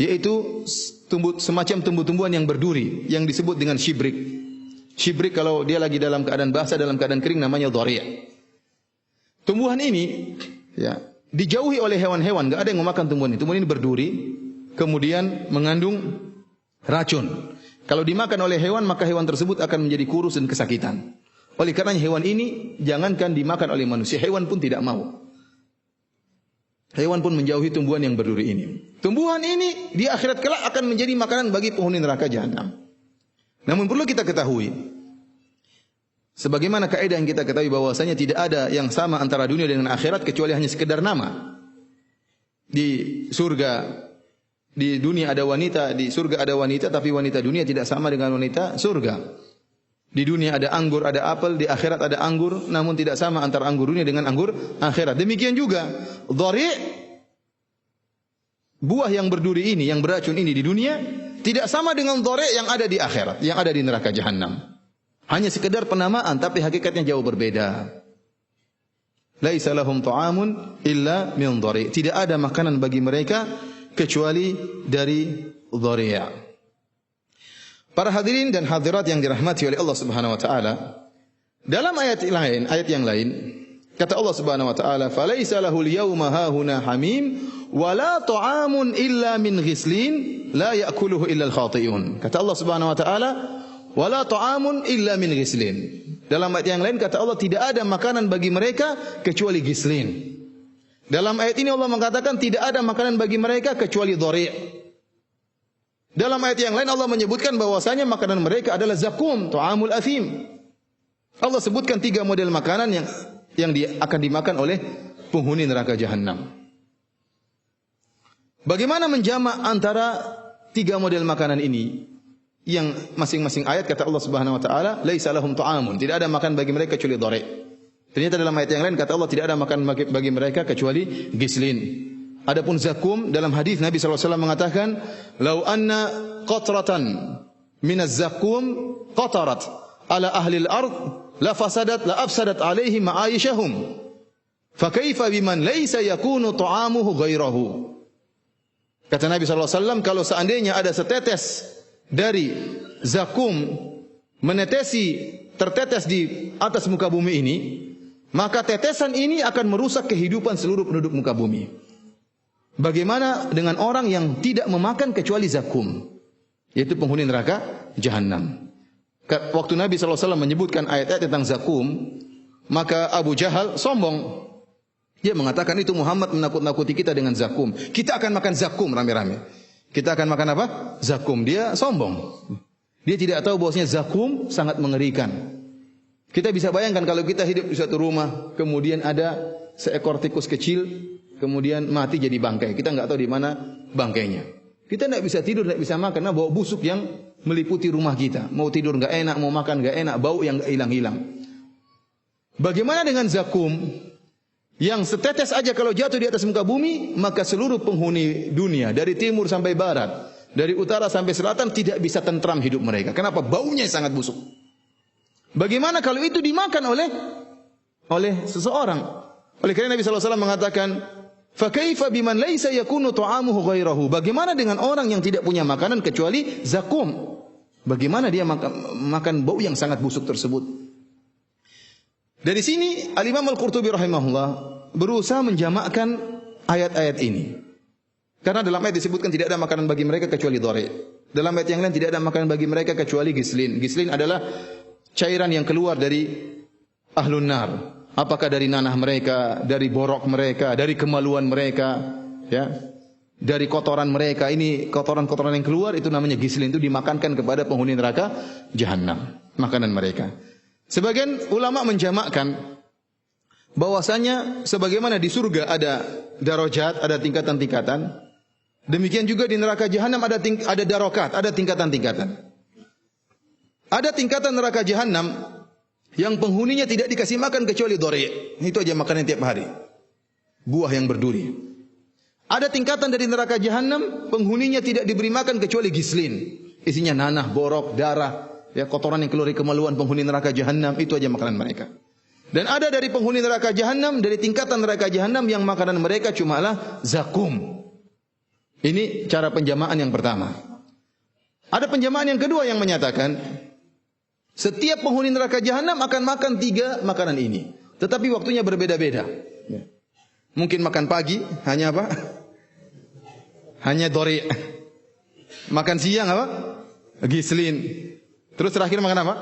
[SPEAKER 1] yaitu semacam tumbuh-tumbuhan yang berduri yang disebut dengan shibrik. Shibrik kalau dia lagi dalam keadaan basah, dalam keadaan kering namanya dhari'. Tumbuhan ini ya dijauhi oleh hewan-hewan, enggak ada yang memakan tumbuhan ini. Tumbuhan ini berduri, kemudian mengandung racun. Kalau dimakan oleh hewan, maka hewan tersebut akan menjadi kurus dan kesakitan. Oleh karenanya hewan ini jangankan dimakan oleh manusia, hewan pun tidak mau. Hewan pun menjauhi tumbuhan yang berduri ini. Tumbuhan ini di akhirat kelak akan menjadi makanan bagi penghuni neraka jahanam. Namun perlu kita ketahui, sebagaimana kaidah yang kita ketahui bahwasanya tidak ada yang sama antara dunia dengan akhirat kecuali hanya sekedar nama. Di surga, di dunia ada wanita, di surga ada wanita, tapi wanita dunia tidak sama dengan wanita surga. Di dunia ada anggur, ada apel, di akhirat ada anggur, namun tidak sama antara anggur dunia dengan anggur akhirat. Demikian juga dhari', buah yang berduri ini, yang beracun ini di dunia, tidak sama dengan dhari' yang ada di akhirat, yang ada di neraka jahanam. Hanya sekedar penamaan, tapi hakikatnya jauh berbeda. Laisa lahum ta'amun illa min dhari'. Tidak ada makanan bagi mereka kecuali dari dhari'. Para hadirin dan hadirat yang dirahmati oleh Allah Subhanahu wa taala, dalam ayat yang lain, kata Allah Subhanahu wa taala, "Falaisa lahul yauma hahuna hamim wa la ta'amun illa min ghislin la ya'kuluhu illa al-khati'un." Kata Allah Subhanahu wa taala, "Wa la ta'amun illa min ghislin." Dalam ayat yang lain kata Allah, tidak ada makanan bagi mereka kecuali ghislin. Dalam ayat ini Allah mengatakan tidak ada makanan bagi mereka kecuali dhari'. Dalam ayat yang lain Allah menyebutkan bahwasanya makanan mereka adalah zakum, ta'amul athim. Allah sebutkan 3 model makanan yang akan dimakan oleh penghuni neraka jahanam. Bagaimana menjamak antara 3 model makanan ini? Yang masing-masing ayat kata Allah Subhanahu wa taala, laisa lahum ta'amun, tidak ada makan bagi mereka kecuali dhari'. Ternyata dalam ayat yang lain kata Allah tidak ada makan bagi mereka kecuali gislin. Adapun zakum, dalam hadis Nabi sallallahu alaihi wasallam mengatakan, "Lau anna qatratan minaz zakum qatarat ala ahli al-ard la afsadat alaihim ma'aishahum. Fa kaifa biman laysa yakunu ta'amuhu ghairahu." Kata Nabi sallallahu alaihi wasallam, kalau seandainya ada setetes dari zakum tertetes di atas muka bumi ini, maka tetesan ini akan merusak kehidupan seluruh penduduk muka bumi. Bagaimana dengan orang yang tidak memakan kecuali zakum, yaitu penghuni neraka jahanam? Waktu Nabi SAW menyebutkan ayat-ayat tentang zakum, maka Abu Jahal sombong. Dia mengatakan itu Muhammad menakut-nakuti kita dengan zakum. Kita akan makan zakum rame-rame. Kita akan makan apa? Zakum. Dia sombong. Dia tidak tahu bahwasanya zakum sangat mengerikan. Kita bisa bayangkan kalau kita hidup di suatu rumah, kemudian ada seekor tikus kecil, kemudian mati jadi bangkai. Kita enggak tahu di mana bangkainya. Kita enggak bisa tidur, enggak bisa makan karena bau busuk yang meliputi rumah kita. Mau tidur enggak enak, mau makan enggak enak, bau yang enggak hilang-hilang. Bagaimana dengan zakum yang setetes aja kalau jatuh di atas muka bumi, maka seluruh penghuni dunia dari timur sampai barat, dari utara sampai selatan tidak bisa tentram hidup mereka. Kenapa? Baunya sangat busuk. Bagaimana kalau itu dimakan oleh seseorang? Oleh karena Nabi sallallahu alaihi wasallam mengatakan, "Fa kaifa biman laisa yakunu ta'amuhu ghairahu?" Bagaimana dengan orang yang tidak punya makanan kecuali zakum? Bagaimana dia makan bau yang sangat busuk tersebut? Dari sini Al-Imam Al-Qurtubi rahimahullah berusaha menjamakkan ayat-ayat ini. Karena dalam ayat disebutkan tidak ada makanan bagi mereka kecuali dhari'. Dalam ayat yang lain tidak ada makanan bagi mereka kecuali gislin. Gislin adalah cairan yang keluar dari ahlun nar. Apakah dari nanah mereka, dari borok mereka, dari kemaluan mereka, ya, dari kotoran mereka. Ini kotoran-kotoran yang keluar itu namanya gislin, itu dimakankan kepada penghuni neraka jahanam, makanan mereka. Sebagian ulama menjamakkan bahwasanya sebagaimana di surga ada darajat, ada tingkatan-tingkatan, demikian juga di neraka jahanam ada darokat, ada tingkatan-tingkatan. Ada tingkatan neraka jahanam yang penghuninya tidak dikasih makan kecuali dori. Itu aja makanan tiap hari. Buah yang berduri. Ada tingkatan dari neraka jahanam, penghuninya tidak diberi makan kecuali gislin. Isinya nanah, borok, darah, ya, kotoran yang keluar dari kemaluan penghuni neraka jahanam. Itu aja makanan mereka. Dan ada dari penghuni neraka jahanam, dari tingkatan neraka jahanam yang makanan mereka cumalah zakum. Ini cara penjamaan yang pertama. Ada penjamaan yang kedua yang menyatakan setiap penghuni neraka jahanam akan makan 3 makanan ini, tetapi waktunya berbeda-beda. Mungkin makan pagi hanya apa? Hanya dori. Makan siang apa? Gislin. Terus terakhir makan apa?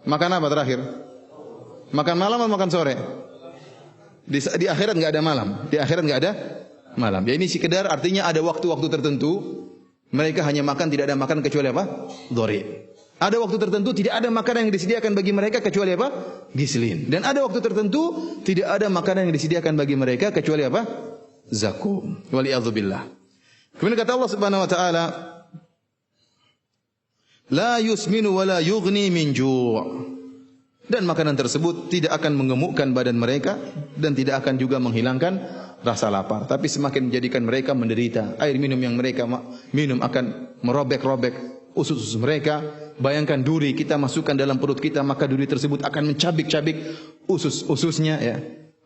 [SPEAKER 1] Makan apa terakhir? Makan malam atau makan sore? Di akhirat enggak ada malam. Di akhirat enggak ada malam. Ya ini sekedar artinya ada waktu-waktu tertentu mereka hanya makan, tidak ada makan kecuali apa? Dori. Ada waktu tertentu tidak ada makanan yang disediakan bagi mereka kecuali apa? Gislin. Dan ada waktu tertentu tidak ada makanan yang disediakan bagi mereka kecuali apa? Zakum. Waliyadzubillah. Kemudian kata Allah Subhanahu wa taala, la yusminu wa la yughni min ju'. Dan makanan tersebut tidak akan mengemukkan badan mereka dan tidak akan juga menghilangkan rasa lapar, tapi semakin menjadikan mereka menderita. Air minum yang mereka minum akan merobek-robek usus-usus mereka. Bayangkan duri kita masukkan dalam perut kita, maka duri tersebut akan mencabik-cabik usus-ususnya, ya.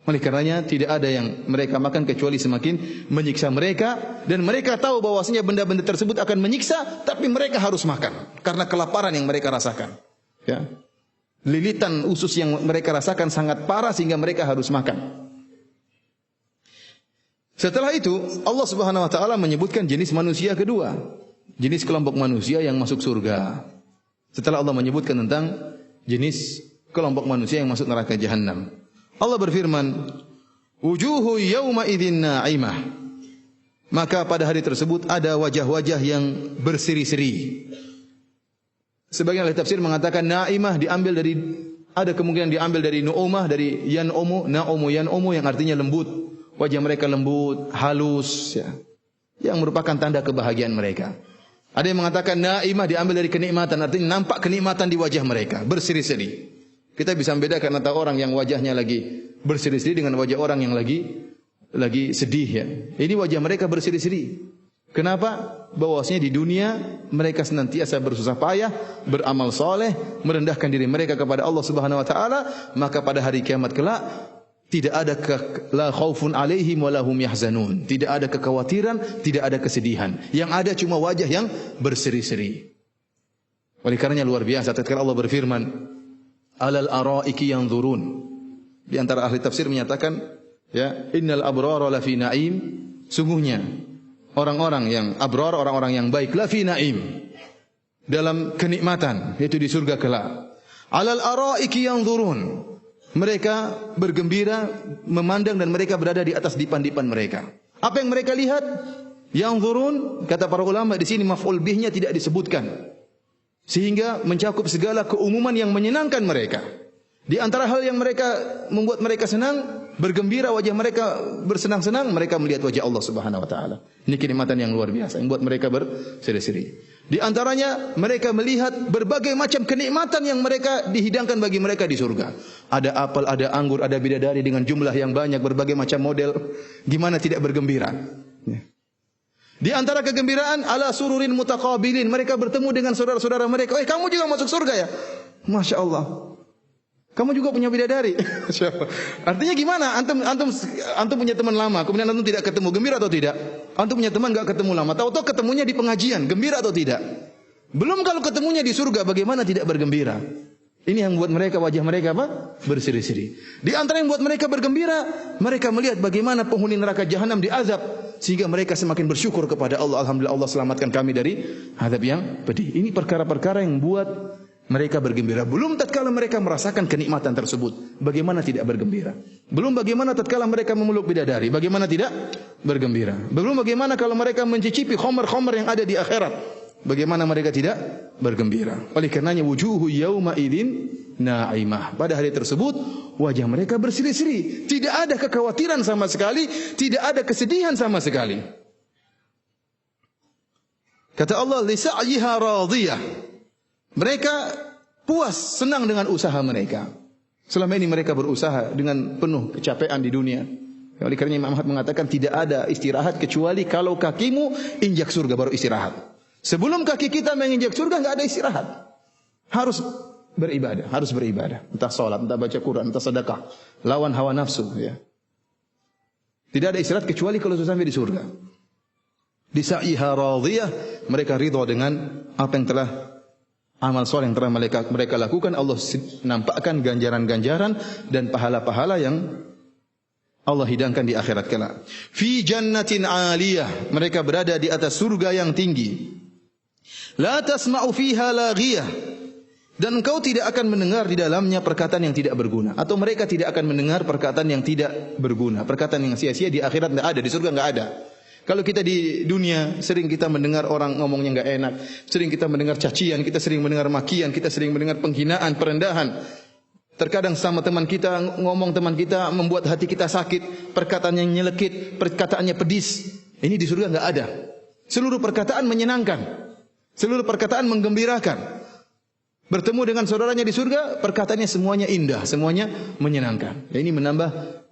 [SPEAKER 1] Oleh karenanya tidak ada yang mereka makan kecuali semakin menyiksa mereka, dan mereka tahu bahwasanya benda-benda tersebut akan menyiksa, tapi mereka harus makan karena kelaparan yang mereka rasakan, ya. Lilitan usus yang mereka rasakan sangat parah sehingga mereka harus makan. Setelah itu Allah Subhanahu wa taala menyebutkan jenis manusia kedua, jenis kelompok manusia yang masuk surga. Setelah Allah menyebutkan tentang jenis kelompok manusia yang masuk neraka jahanam, Allah berfirman, wujuhu yawma idzin na'imah. Maka pada hari tersebut ada wajah-wajah yang berseri-seri. Sebagian ahli tafsir mengatakan na'imah diambil dari, ada kemungkinan diambil dari nu'umah, dari yan'umu, na'umu yan'umu yang artinya lembut. Wajah mereka lembut, halus, ya, yang merupakan tanda kebahagiaan mereka. Ada yang mengatakan na'imah diambil dari kenikmatan, artinya nampak kenikmatan di wajah mereka, berseri-seri. Kita bisa membedakan antara orang yang wajahnya lagi berseri-seri dengan wajah orang yang lagi sedih, ya. Ini wajah mereka berseri-seri. Kenapa? Bahwasanya di dunia mereka senantiasa bersusah payah, beramal soleh, merendahkan diri mereka kepada Allah Subhanahu wa taala, maka pada hari kiamat kelak tidak ada la khaufun alaihim wa lahum yahzanun. Tidak ada kekhawatiran, tidak ada kesedihan. Yang ada cuma wajah yang berseri-seri. Oleh karenanya luar biasa tatkala Allah berfirman, alal araiki yanzurun. Di antara ahli tafsir menyatakan, ya, innal abrara lafi na'im. Sungguhnya orang-orang yang abrar, orang-orang yang baik, lafi na'im, dalam kenikmatan, yaitu di surga kelak. Alal araiki yanzurun. Mereka bergembira, memandang, dan mereka berada di atas dipan-dipan mereka. Apa yang mereka lihat? Yang zurun, kata para ulama di sini maf'ul bihnya tidak disebutkan, sehingga mencakup segala keumuman yang menyenangkan mereka. Di antara hal yang membuat mereka senang, bergembira, wajah mereka bersenang-senang, mereka melihat wajah Allah Subhanahu wa taala. Ini kenikmatan yang luar biasa yang membuat mereka berseri-seri. Di antaranya mereka melihat berbagai macam kenikmatan yang mereka dihidangkan bagi mereka di surga. Ada apel, ada anggur, ada bidadari dengan jumlah yang banyak, berbagai macam model. Gimana tidak bergembira? Di antara kegembiraan, ala sururin mutaqabilin, mereka bertemu dengan saudara-saudara mereka. Kamu juga masuk surga ya? Masya Allah. Kamu juga punya bidadari. Artinya gimana? Antum punya teman lama, kemudian antum tidak ketemu, gembira atau tidak? Antum punya teman enggak ketemu lama, tahu-tahu ketemunya di pengajian, gembira atau tidak? Belum kalau ketemunya di surga, bagaimana tidak bergembira? Ini yang membuat mereka, wajah mereka apa? Berseri-seri. Di antara yang membuat mereka bergembira, mereka melihat bagaimana penghuni neraka jahanam diazab, sehingga mereka semakin bersyukur kepada Allah. Alhamdulillah Allah selamatkan kami dari azab yang pedih. Ini perkara-perkara yang membuat mereka bergembira. Belum tatkala mereka merasakan kenikmatan tersebut, bagaimana tidak bergembira? Belum bagaimana tatkala mereka memeluk bidadari, bagaimana tidak bergembira? Belum bagaimana kalau mereka mencicipi khamar-khamar yang ada di akhirat, bagaimana mereka tidak bergembira? Oleh karenanya wujuhu yauma idzin na'imah. Pada hari tersebut wajah mereka berseri-seri, tidak ada kekhawatiran sama sekali, tidak ada kesedihan sama sekali. Kata Allah, li sa'yiha radiyah. Mereka puas, senang dengan usaha mereka. Selama ini mereka berusaha dengan penuh kecapean di dunia. Oleh karena Imam Ahmad mengatakan tidak ada istirahat kecuali kalau kakimu injak surga baru istirahat. Sebelum kaki kita menginjak surga enggak ada istirahat. Harus beribadah, harus beribadah. Entah salat, entah baca Quran, entah sedekah, lawan hawa nafsu, ya. Tidak ada istirahat kecuali kalau sudah sampai di surga. Di sa'iha radiyah, mereka ridha dengan apa yang telah amal soleh yang telah mereka lakukan. Allah nampakkan ganjaran-ganjaran dan pahala-pahala yang Allah hidangkan di akhirat kelak. Fi jannatin 'aliyah, mereka berada di atas surga yang tinggi. La tasma'u fiha laghiyah, dan engkau tidak akan mendengar di dalamnya perkataan yang tidak berguna, atau mereka tidak akan mendengar perkataan yang tidak berguna, perkataan yang sia-sia. Di akhirat enggak ada, di surga enggak ada. Kalau kita di dunia sering kita mendengar orang ngomongnya enggak enak, sering kita mendengar cacian, kita sering mendengar makian, kita sering mendengar penghinaan, perendahan. Terkadang sama teman kita, ngomong teman kita membuat hati kita sakit, perkataan yang nyelekit, perkataannya pedis. Ini di surga enggak ada. Seluruh perkataan menyenangkan, seluruh perkataan menggembirakan. Bertemu dengan saudaranya di surga, perkataannya semuanya indah, semuanya menyenangkan. Ini menambah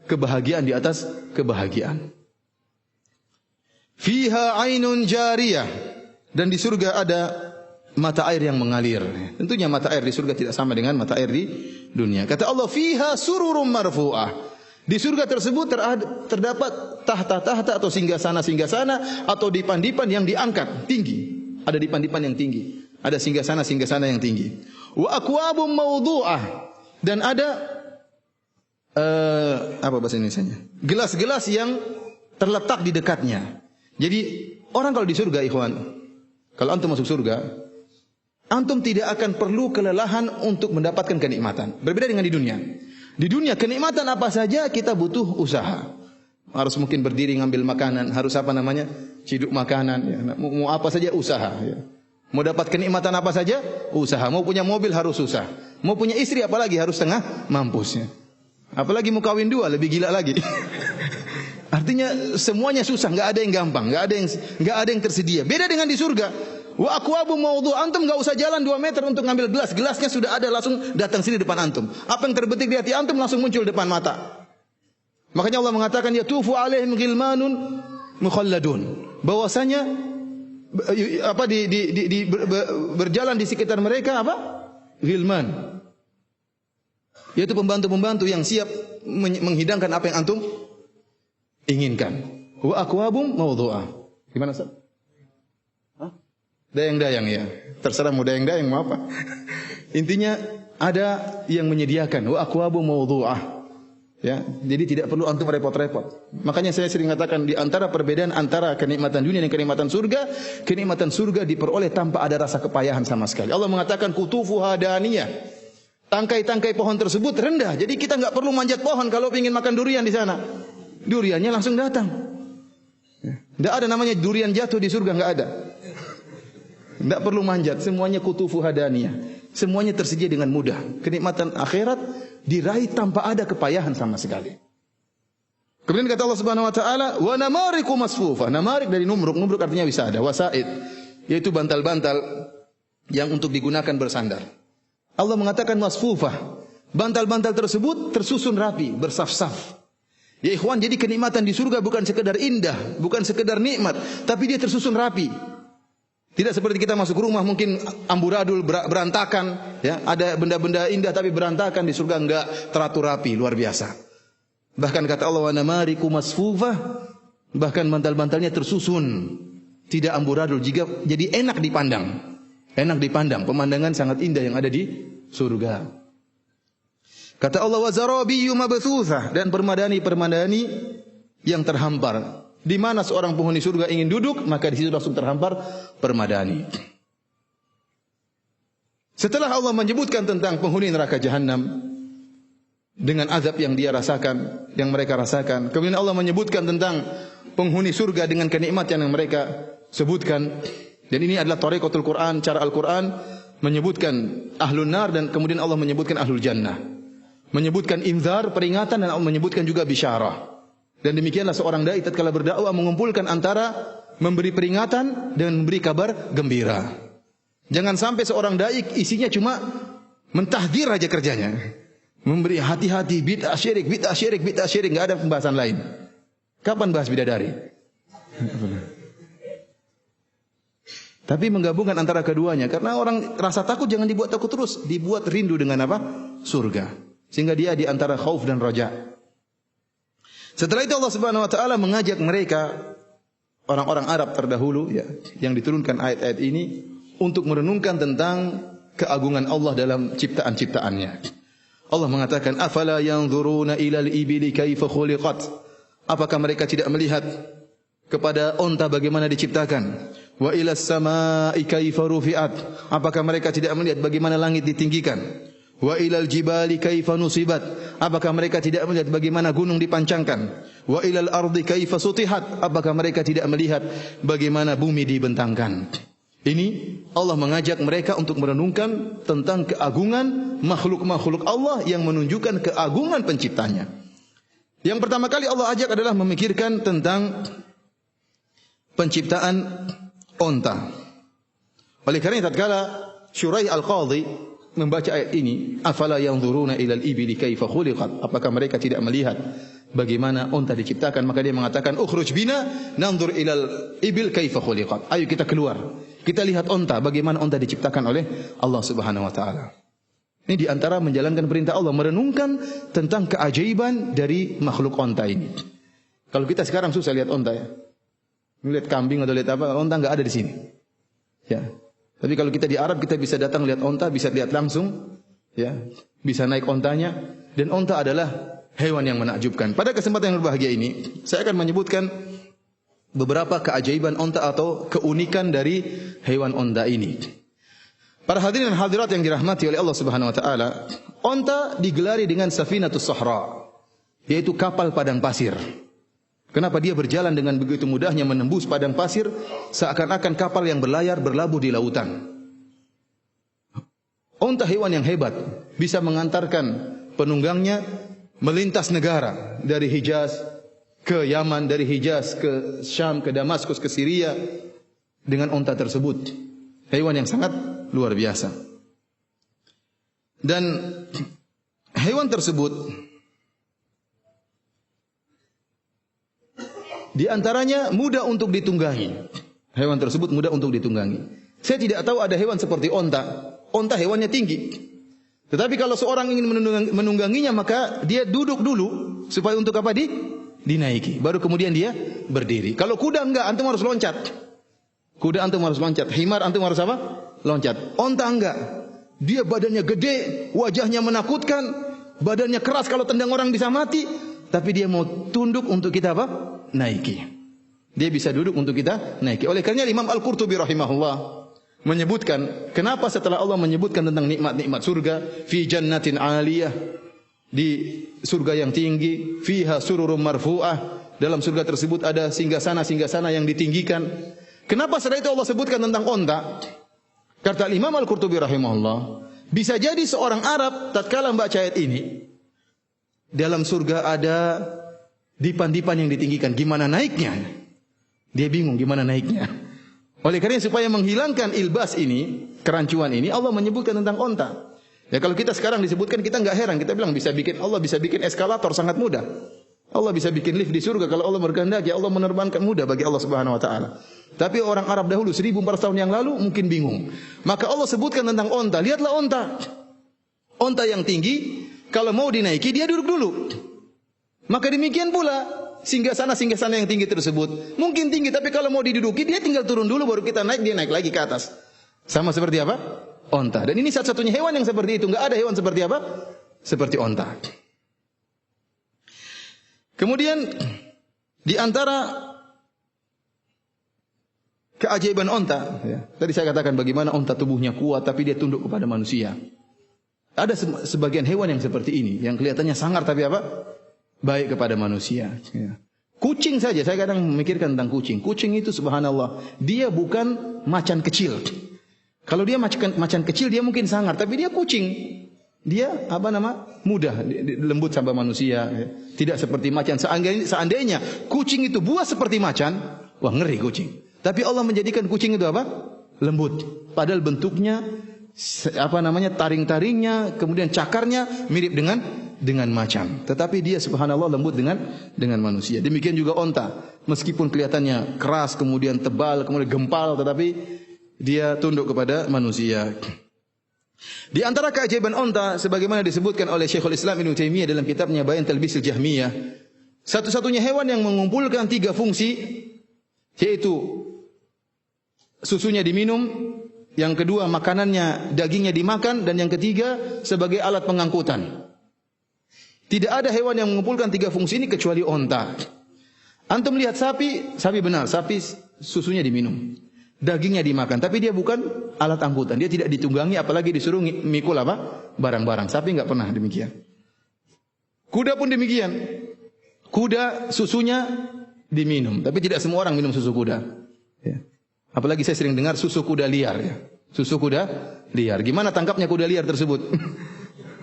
[SPEAKER 1] kebahagiaan di atas kebahagiaan. Fiha ainun jariyah, dan di surga ada mata air yang mengalir. Tentunya mata air di surga tidak sama dengan mata air di dunia. Kata Allah, fiha sururum marfu'ah. Di surga tersebut terdapat tahta-tahta atau singgasana-singgasana atau dipan-dipan yang diangkat tinggi. Ada dipan-dipan yang tinggi, ada singgasana-singgasana yang tinggi. Wa akwabum mawdu'ah, dan ada apa bahasa Indonesianya? Gelas-gelas yang terletak di dekatnya. Jadi orang kalau di surga, ikhwan, kalau antum masuk surga, antum tidak akan perlu kelelahan untuk mendapatkan kenikmatan. Berbeda dengan di dunia. Di dunia kenikmatan apa saja kita butuh usaha. Harus mungkin berdiri ngambil makanan, harus apa namanya? Ciduk makanan, ya. Mau apa saja usaha, ya. Mau dapat kenikmatan apa saja usaha. Mau punya mobil harus susah. Mau punya istri apalagi harus tengah mampusnya. Apalagi mau kawin dua lebih gila lagi. Artinya semuanya susah, enggak ada yang gampang, enggak ada yang tersedia. Beda dengan di surga. Wa aqwabu mawdu', antum enggak usah jalan 2 meter untuk ngambil gelas, gelasnya sudah ada langsung datang sini depan antum. Apa yang terbetik di hati antum langsung muncul depan mata. Makanya Allah mengatakan yatufu alaihim ghilmanun mukhalladun. Bahwasanya apa berjalan di sekitar mereka apa? Ghilman. Yaitu pembantu-pembantu yang siap menghidangkan apa yang antum inginkan. Wa akwabum mawdu'ah. Gimana Ustaz? Hah? Dayang-dayang, ya. Terserah mau dayang-dayang mau apa. Intinya ada yang menyediakan. Wa akwabum mawdu'ah. Ya, jadi tidak perlu antum repot-repot. Makanya saya sering katakan di antara perbedaan antara kenikmatan dunia dan kenikmatan surga diperoleh tanpa ada rasa kepayahan sama sekali. Allah mengatakan kutufuha daniyah. Tangkai-tangkai pohon tersebut rendah. Jadi kita enggak perlu manjat pohon kalau ingin makan durian di sana. Duriannya langsung datang. Tidak ada namanya durian jatuh di surga, enggak ada. Tidak perlu manjat, semuanya kutufu hadaniyah. Semuanya tersedia dengan mudah. Kenikmatan akhirat diraih tanpa ada kepayahan sama sekali. Kemudian kata Allah Subhanahu wa taala, "Wa namariku masfufa." Namarik dari numruk, numruk artinya wisada, wasaid, yaitu bantal-bantal yang untuk digunakan bersandar. Allah mengatakan masfufah. Bantal-bantal tersebut tersusun rapi, bersaf-saf. Ya ikhwan, jadi kenikmatan di surga bukan sekedar indah, bukan sekedar nikmat, tapi dia tersusun rapi. Tidak seperti kita masuk rumah mungkin amburadul, berantakan, ya, ada benda-benda indah tapi berantakan. Di surga enggak, teratur rapi, luar biasa. Bahkan kata Allah, wa namariku masfufah, bahkan bantal-bantalnya tersusun, tidak amburadul, jadi enak dipandang. Enak dipandang, pemandangan sangat indah yang ada di surga. Kata Allah, wa zarabiyyu mabthutsah, dan permadani-permadani yang terhampar. Di mana seorang penghuni surga ingin duduk, maka di situ langsung terhampar permadani. Setelah Allah menyebutkan tentang penghuni neraka Jahannam dengan azab yang dia rasakan, yang mereka rasakan, kemudian Allah menyebutkan tentang penghuni surga dengan kenikmatan yang mereka sebutkan. Dan ini adalah thariqatul Quran, cara Al-Quran menyebutkan ahlun nar dan kemudian Allah menyebutkan ahlul jannah. Menyebutkan inzar, peringatan, dan Allah menyebutkan juga bisyarah. Dan demikianlah seorang dai tatkala berdakwah mengumpulkan antara memberi peringatan dan memberi kabar gembira. Jangan sampai seorang dai isinya cuma mentahdir aja kerjanya. Memberi hati-hati, bid'ah syirik, bid'ah syirik, bid'ah syirik, enggak ada pembahasan lain. Kapan bahas bidadari? Tapi menggabungkan antara keduanya, karena orang rasa takut jangan dibuat takut terus, dibuat rindu dengan apa? Surga. Sehingga dia di antara khauf dan raja. Setelah itu Allah Subhanahu wa taala mengajak mereka orang-orang Arab terdahulu ya, yang diturunkan ayat-ayat ini untuk merenungkan tentang keagungan Allah dalam ciptaan-ciptaannya. Allah mengatakan, "Afala yanzuruna ilal ibili kaifa khuliqat?" Apakah mereka tidak melihat kepada onta bagaimana diciptakan? Wa ilas samaa'i kaifa rufi'at? Apakah mereka tidak melihat bagaimana langit ditinggikan? Wa ilal jibali kaifa nusibat? Apakah mereka tidak melihat bagaimana gunung dipancangkan? Wa ilal ardi kaifa sutihat? Apakah mereka tidak melihat bagaimana bumi dibentangkan? Ini Allah mengajak mereka untuk merenungkan tentang keagungan makhluk-makhluk Allah yang menunjukkan keagungan penciptanya. Yang pertama kali Allah ajak adalah memikirkan tentang penciptaan onta. Oleh karena tatkala Syuraih Al-Qadhi membaca ayat ini, afala yanzuruna ilal ibili kaifa khuliqat? Apakah mereka tidak melihat bagaimana onta diciptakan? Maka dia mengatakan, ukhruj bina nanzur ilal ibil kaifa khuliqat. Ayo kita keluar. Kita lihat onta, bagaimana onta diciptakan oleh Allah Subhanahu wa taala. Ini di antara menjalankan perintah Allah, merenungkan tentang keajaiban dari makhluk onta ini. Kalau kita sekarang susah lihat onta ya. Lihat kambing atau lihat apa, onta enggak ada di sini. Ya. Tapi kalau kita di Arab, kita bisa datang lihat onta, bisa lihat langsung, ya, bisa naik ontanya, dan onta adalah hewan yang menakjubkan. Pada kesempatan yang berbahagia ini, saya akan menyebutkan beberapa keajaiban onta atau keunikan dari hewan onta ini. Para hadirin dan hadirat yang dirahmati oleh Allah Subhanahu wa taala, onta digelari dengan safinatus sahra, yaitu kapal padang pasir. Kenapa dia berjalan dengan begitu mudahnya menembus padang pasir seakan-akan kapal yang berlayar berlabuh di lautan. Onta hewan yang hebat, bisa mengantarkan penunggangnya melintas negara dari Hijaz ke Yaman, dari Hijaz ke Syam, ke Damaskus, ke Syria dengan onta tersebut. Hewan yang sangat luar biasa. Dan hewan tersebut di antaranya mudah untuk ditunggangi. Hewan tersebut mudah untuk ditunggangi. Saya tidak tahu ada hewan seperti onta. Onta hewannya tinggi. Tetapi kalau seorang ingin menungganginya, maka dia duduk dulu supaya untuk apa? Dinaiki. Baru kemudian dia berdiri. Kalau kuda enggak, antum harus loncat. Kuda antum harus loncat. Himar antum harus apa? Loncat. Onta enggak. Dia badannya gede, wajahnya menakutkan, badannya keras, kalau tendang orang bisa mati. Tapi dia mau tunduk untuk kita apa? Naiki. Dia bisa duduk untuk kita naiki. Oleh karena Imam Al-Qurtubi rahimahullah menyebutkan, kenapa setelah Allah menyebutkan tentang nikmat-nikmat surga, fi jannatin aliyah, di surga yang tinggi, fiha sururum marfu'ah, dalam surga tersebut ada singgasana-singgasana yang ditinggikan. Kenapa setelah itu Allah sebutkan tentang onta? Kata Imam Al-Qurtubi rahimahullah, bisa jadi seorang Arab tatkala membaca ayat ini, dalam surga ada dipan-dipan yang ditinggikan, gimana naiknya? Dia bingung gimana naiknya. Oleh karena supaya menghilangkan ilbas ini, kerancuan ini, Allah menyebutkan tentang onta. Ya kalau kita sekarang disebutkan, kita enggak heran, kita bilang Allah bisa bikin eskalator sangat mudah. Allah bisa bikin lift di surga kalau Allah berkehendak, ya Allah menerbangkan mudah bagi Allah Subhanahu wa taala. Tapi orang Arab dahulu 1400 tahun yang lalu mungkin bingung. Maka Allah sebutkan tentang onta. Lihatlah onta. Onta yang tinggi, kalau mau dinaiki dia duduk dulu. Maka demikian pula singgasana-singgasana yang tinggi tersebut mungkin tinggi, tapi kalau mau diduduki dia tinggal turun dulu, baru kita naik, dia naik lagi ke atas. Sama seperti apa? Onta. Dan ini satu-satunya hewan yang seperti itu. Enggak ada hewan seperti apa? Seperti onta. Kemudian di antara keajaiban onta. Ya. Tadi saya katakan bagaimana onta tubuhnya kuat, tapi dia tunduk kepada manusia. Ada sebagian hewan yang seperti ini, yang kelihatannya sangar tapi apa? Baik kepada manusia. Ya. Kucing saja, saya kadang memikirkan tentang kucing. Kucing itu subhanallah, dia bukan macan kecil. Kalau dia macan kecil, dia mungkin sangar, tapi dia kucing. Dia mudah, lembut sama manusia. Ya. Tidak seperti macan. Seandainya kucing itu buas seperti macan, wah ngeri kucing. Tapi Allah menjadikan kucing itu apa? Lembut. Padahal bentuknya taring-taringnya, kemudian cakarnya mirip dengan macan. Tetapi dia subhanallah lembut dengan manusia. Demikian juga onta. Meskipun kelihatannya keras, kemudian tebal, kemudian gempal, tetapi dia tunduk kepada manusia. Di antara keajaiban onta, sebagaimana disebutkan oleh Syekhul Islam Ibnu Taimiyah dalam kitabnya Bayan Talbisil Jahmiyah, satu-satunya hewan yang mengumpulkan 3 fungsi, yaitu susunya diminum, yang kedua makanannya, dagingnya dimakan, dan yang ketiga sebagai alat pengangkutan. Tidak ada hewan yang mengumpulkan 3 fungsi ini kecuali onta. Antum lihat sapi benar, sapi susunya diminum, dagingnya dimakan, tapi dia bukan alat angkutan. Dia tidak ditunggangi, apalagi disuruh mikul barang-barang. Sapi enggak pernah demikian. Kuda pun demikian. Kuda susunya diminum, tapi tidak semua orang minum susu kuda. Ya. Apalagi saya sering dengar susu kuda liar. Ya. Susu kuda liar. Gimana tangkapnya kuda liar tersebut?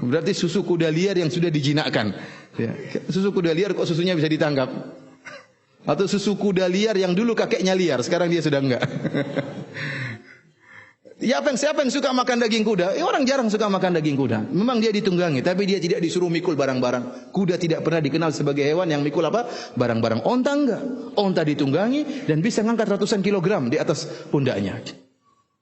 [SPEAKER 1] Berarti susu kuda liar yang sudah dijinakkan. Ya. Susu kuda liar kok susunya bisa ditangkap? Atau susu kuda liar yang dulu kakeknya liar, sekarang dia sudah enggak. Siapa yang suka makan daging kuda? Orang jarang suka makan daging kuda. Memang dia ditunggangi, tapi dia tidak disuruh mikul barang-barang. Kuda tidak pernah dikenal sebagai hewan yang mikul barang-barang. Onta enggak. Onta ditunggangi dan bisa mengangkat ratusan kilogram di atas pundaknya.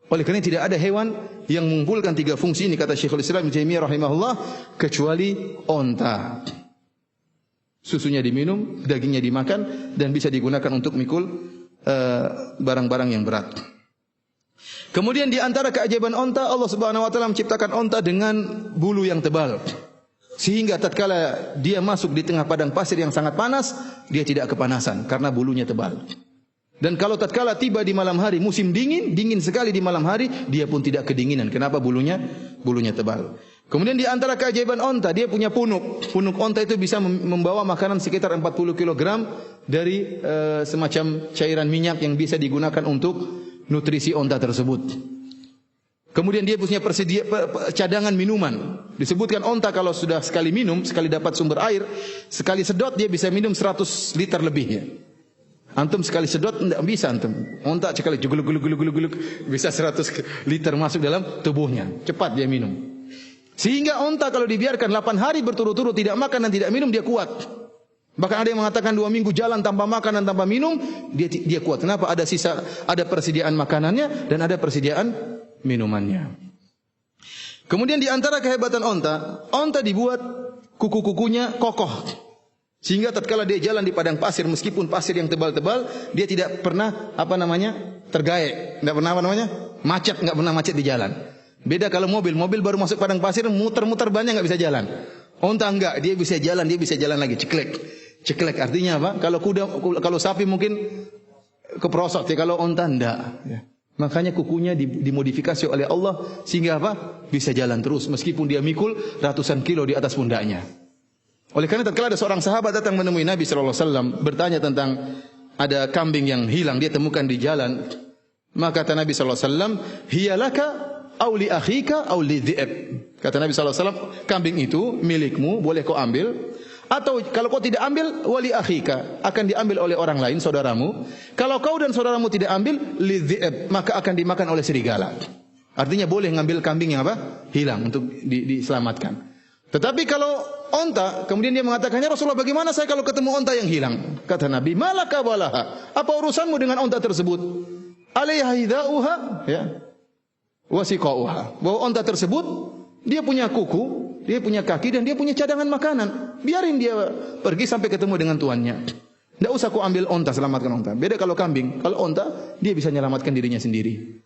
[SPEAKER 1] Oleh karena tidak ada hewan yang mengumpulkan 3 fungsi ini, kata Syekhul Islam Ibnu Taimiyah rahimahullah, kecuali onta. Susunya diminum, dagingnya dimakan, dan bisa digunakan untuk mikul barang-barang yang berat. Kemudian di antara keajaiban onta, Allah Subhanahu wa taala menciptakan onta dengan bulu yang tebal. Sehingga tatkala dia masuk di tengah padang pasir yang sangat panas, dia tidak kepanasan karena bulunya tebal. Dan kalau tatkala tiba di malam hari, musim dingin sekali di malam hari, dia pun tidak kedinginan. Kenapa? Bulunya tebal. Kemudian di antara keajaiban onta, dia punya punuk. Punuk onta itu bisa membawa makanan sekitar 40 kg dari semacam cairan minyak yang bisa digunakan untuk nutrisi onta tersebut. Kemudian dia punya cadangan minuman. Disebutkan onta kalau sudah sekali minum, sekali dapat sumber air, sekali sedot dia bisa minum 100 liter lebih ya. Antum sekali sedot enggak bisa antum. Onta sekali guluk bisa 100 liter masuk dalam tubuhnya. Cepat dia minum. Sehingga onta kalau dibiarkan 8 hari berturut-turut tidak makan dan tidak minum, dia kuat. Bahkan ada yang mengatakan 2 minggu jalan tanpa makan dan tanpa minum, dia kuat. Kenapa? Ada persediaan makanannya dan ada persediaan minumannya. Kemudian di antara kehebatan onta dibuat kuku-kukunya kokoh. Sehingga tatkala dia jalan di padang pasir, meskipun pasir yang tebal-tebal, dia tidak pernah tergaek, tidak pernah macet, enggak pernah macet di jalan. Beda kalau mobil baru masuk padang pasir muter-muter banyak enggak bisa jalan. Onta enggak, dia bisa jalan lagi, ceklek artinya apa? Kalau sapi mungkin keprosot ya, kalau onta enggak. Ya. Makanya kukunya dimodifikasi oleh Allah sehingga apa? Bisa jalan terus meskipun dia mikul ratusan kilo di atas pundaknya. Oleh karena tatkala ada seorang sahabat datang menemui Nabi sallallahu alaihi wasallam bertanya tentang ada kambing yang hilang, dia temukan di jalan. Maka kata Nabi sallallahu alaihi wasallam, "Hiya laka aw li akhika aw li dhi'ab." Kata Nabi sallallahu alaihi wasallam, kambing itu milikmu, boleh kau ambil, atau kalau kau tidak ambil, wali akhika, akan diambil oleh orang lain, saudaramu. Kalau kau dan saudaramu tidak ambil, li dhi'ab, maka akan dimakan oleh serigala. Artinya boleh ngambil kambing yang hilang untuk diselamatkan. Tetapi kalau onta, kemudian dia mengatakannya, Rasulullah, bagaimana saya kalau ketemu onta yang hilang? Kata Nabi, malaka walaha, apa urusanmu dengan onta tersebut? Alaiha hidha'uha, ya, wasiqa'uha. Bahwa onta tersebut dia punya kuku, dia punya kaki, dan dia punya cadangan makanan. Biarin dia pergi sampai ketemu dengan tuannya. Tidak usah kau ambil onta, selamatkan onta. Beda kalau kambing, kalau onta dia bisa menyelamatkan dirinya sendiri.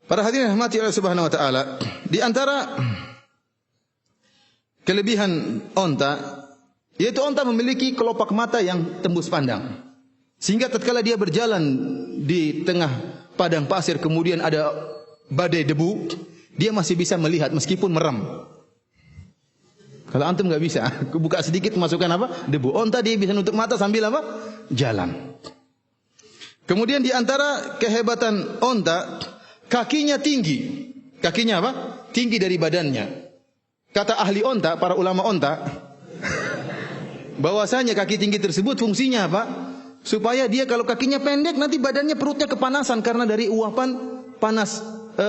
[SPEAKER 1] Para hadirin rahmati Allah Subhanahu wa taala, di antara kelebihan onta yaitu onta memiliki kelopak mata yang tembus pandang. Sehingga tatkala dia berjalan di tengah padang pasir kemudian ada badai debu, dia masih bisa melihat meskipun merem. Kalau antum nggak bisa, buka sedikit masukkan apa? Debu. Onta dia bisa nutup mata sambil apa? Jalan. Kemudian di antara kehebatan onta, kakinya tinggi. Kakinya apa? Tinggi dari badannya. Kata ahli onta, para ulama onta, bahwasanya kaki tinggi tersebut fungsinya apa? Supaya dia kalau kakinya pendek nanti badannya perutnya kepanasan karena dari uapan panas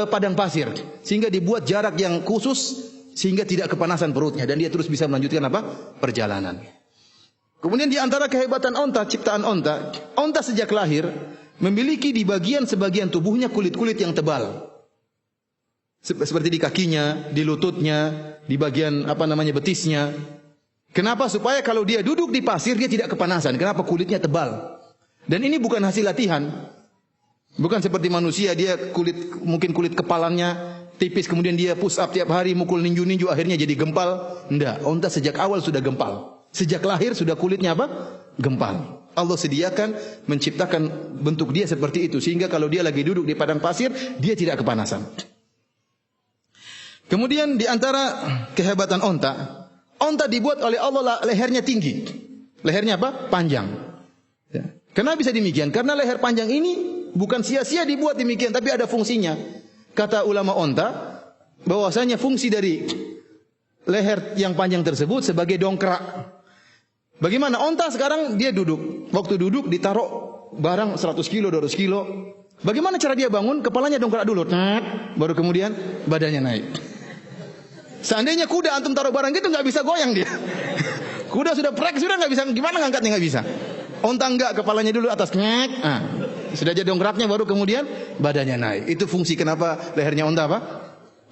[SPEAKER 1] padang pasir. Sehingga dibuat jarak yang khusus sehingga tidak kepanasan perutnya dan dia terus bisa melanjutkan apa? Perjalanan. Kemudian di antara kehebatan onta, ciptaan onta, onta sejak lahir memiliki di sebagian tubuhnya kulit-kulit yang tebal. Seperti di kakinya, di lututnya, di bagian betisnya. Kenapa? Supaya kalau dia duduk di pasir dia tidak kepanasan. Kenapa? Kulitnya tebal. Dan ini bukan hasil latihan. Bukan seperti manusia dia mungkin kulit kepalanya tipis kemudian dia push up tiap hari mukul ninju akhirnya jadi gempal. Enggak, onta sejak awal sudah gempal. Sejak lahir sudah kulitnya apa? Gempal. Allah sediakan menciptakan bentuk dia seperti itu sehingga kalau dia lagi duduk di padang pasir dia tidak kepanasan. Kemudian di antara kehebatan onta dibuat oleh Allah lehernya tinggi. Lehernya apa? Panjang. Ya. Kenapa bisa demikian? Karena leher panjang ini bukan sia-sia dibuat demikian, tapi ada fungsinya. Kata ulama onta, bahwasanya fungsi dari leher yang panjang tersebut sebagai dongkrak. Bagaimana? Onta sekarang dia duduk. Waktu duduk ditaruh barang 100 kilo, 200 kilo. Bagaimana cara dia bangun? Kepalanya dongkrak dulu. Baru kemudian badannya naik. Seandainya kuda antum taruh barang gitu nggak bisa goyang dia. Kuda sudah prek sudah nggak bisa, gimana ngangkatnya nggak bisa. Onta enggak, kepalanya dulu atas sudah jadi dongkraknya baru kemudian badannya naik. Itu fungsi kenapa lehernya onta apa?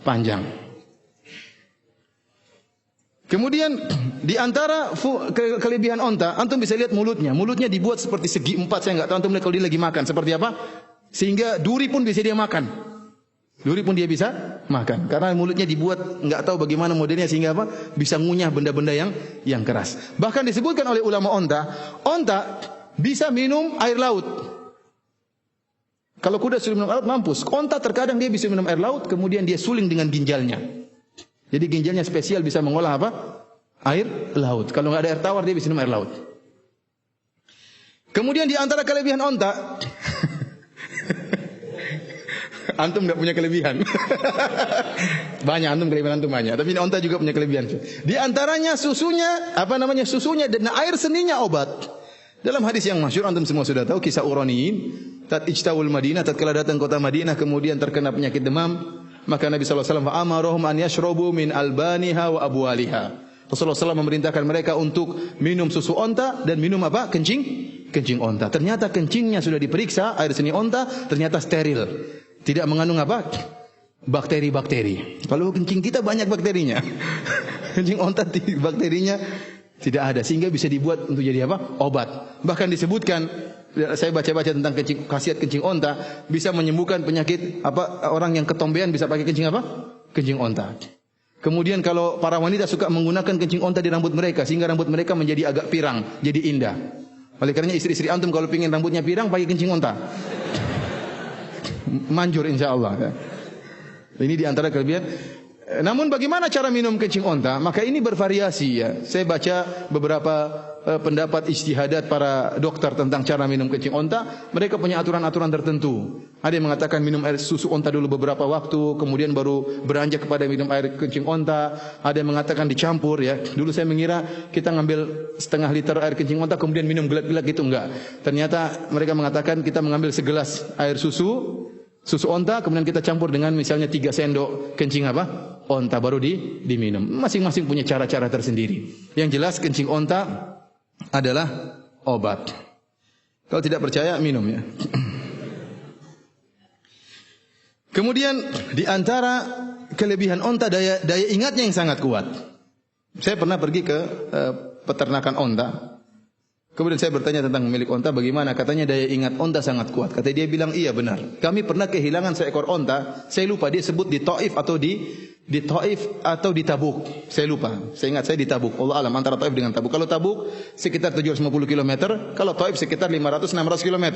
[SPEAKER 1] Panjang. Kemudian di antara kelebihan onta, antum bisa lihat mulutnya. Mulutnya dibuat seperti segi empat. Saya nggak tahu antum lihat kalau dia lagi makan seperti apa. Sehingga duri pun bisa dia makan. Duri pun dia bisa makan karena mulutnya dibuat nggak tahu bagaimana modelnya sehingga apa bisa ngunyah benda-benda yang keras. Bahkan disebutkan oleh ulama onta bisa minum air laut. Kalau kuda sudah minum air laut mampus. Onta terkadang dia bisa minum air laut kemudian dia suling dengan ginjalnya. Jadi ginjalnya spesial bisa mengolah apa? Air laut. Kalau nggak ada air tawar dia bisa minum air laut. Kemudian di antara kelebihan onta antum tidak punya kelebihan. Banyak antum kelebihan antum banyak, tapi onta juga punya kelebihan. Di antaranya susunya, susunya dan air seninya obat. Dalam hadis yang masyhur antum semua sudah tahu kisah Uraniyin, ijtawul Madinah tatkala datang kota Madinah kemudian terkena penyakit demam, maka Nabi sallallahu alaihi wasallam amarahum an yashrabu min albaniha wa abwaliha. Rasulullah SAW memerintahkan mereka untuk minum susu onta dan minum apa? Kencing onta. Ternyata kencingnya sudah diperiksa, air seni onta ternyata steril. Tidak mengandung apa? Bakteri-bakteri. Kalau kencing kita banyak bakterinya. Kencing onta bakterinya tidak ada. Sehingga bisa dibuat untuk jadi apa? Obat. Bahkan disebutkan, saya baca-baca tentang khasiat kencing onta, bisa menyembuhkan penyakit orang yang ketombean bisa pakai kencing apa? Kencing onta. Kemudian kalau para wanita suka menggunakan kencing onta di rambut mereka, sehingga rambut mereka menjadi agak pirang, jadi indah. Oleh karenanya istri-istri antum kalau ingin rambutnya pirang, pakai kencing onta. Manjur insyaallah. Ini di antara kelebihan. Namun bagaimana cara minum kencing onta? Maka ini bervariasi ya. Saya baca beberapa pendapat ijtihadat para dokter tentang cara minum kencing onta. Mereka punya aturan-aturan tertentu. Ada yang mengatakan minum air susu onta dulu beberapa waktu, kemudian baru beranjak kepada minum air kencing onta. Ada yang mengatakan dicampur ya. Dulu saya mengira kita ngambil setengah liter air kencing onta kemudian minum gelak-gelak gitu, enggak. Ternyata mereka mengatakan kita mengambil segelas air susu onta kemudian kita campur dengan misalnya 3 sendok kencing onta baru diminum. Masing-masing punya cara-cara tersendiri. Yang jelas kencing onta adalah obat. Kalau tidak percaya minum ya. Kemudian di antara kelebihan onta daya ingatnya yang sangat kuat. Saya pernah pergi ke peternakan onta. Kemudian saya bertanya tentang pemilik onta bagaimana, katanya daya ingat onta sangat kuat. Kata dia bilang iya benar. Kami pernah kehilangan seekor onta, saya lupa dia sebut di Taif atau di di Taif atau di Tabuk. Saya lupa. Saya ingat saya di Tabuk. Allah alam antara Taif dengan Tabuk. Kalau Tabuk sekitar 750 km, kalau Taif sekitar 500-600 km.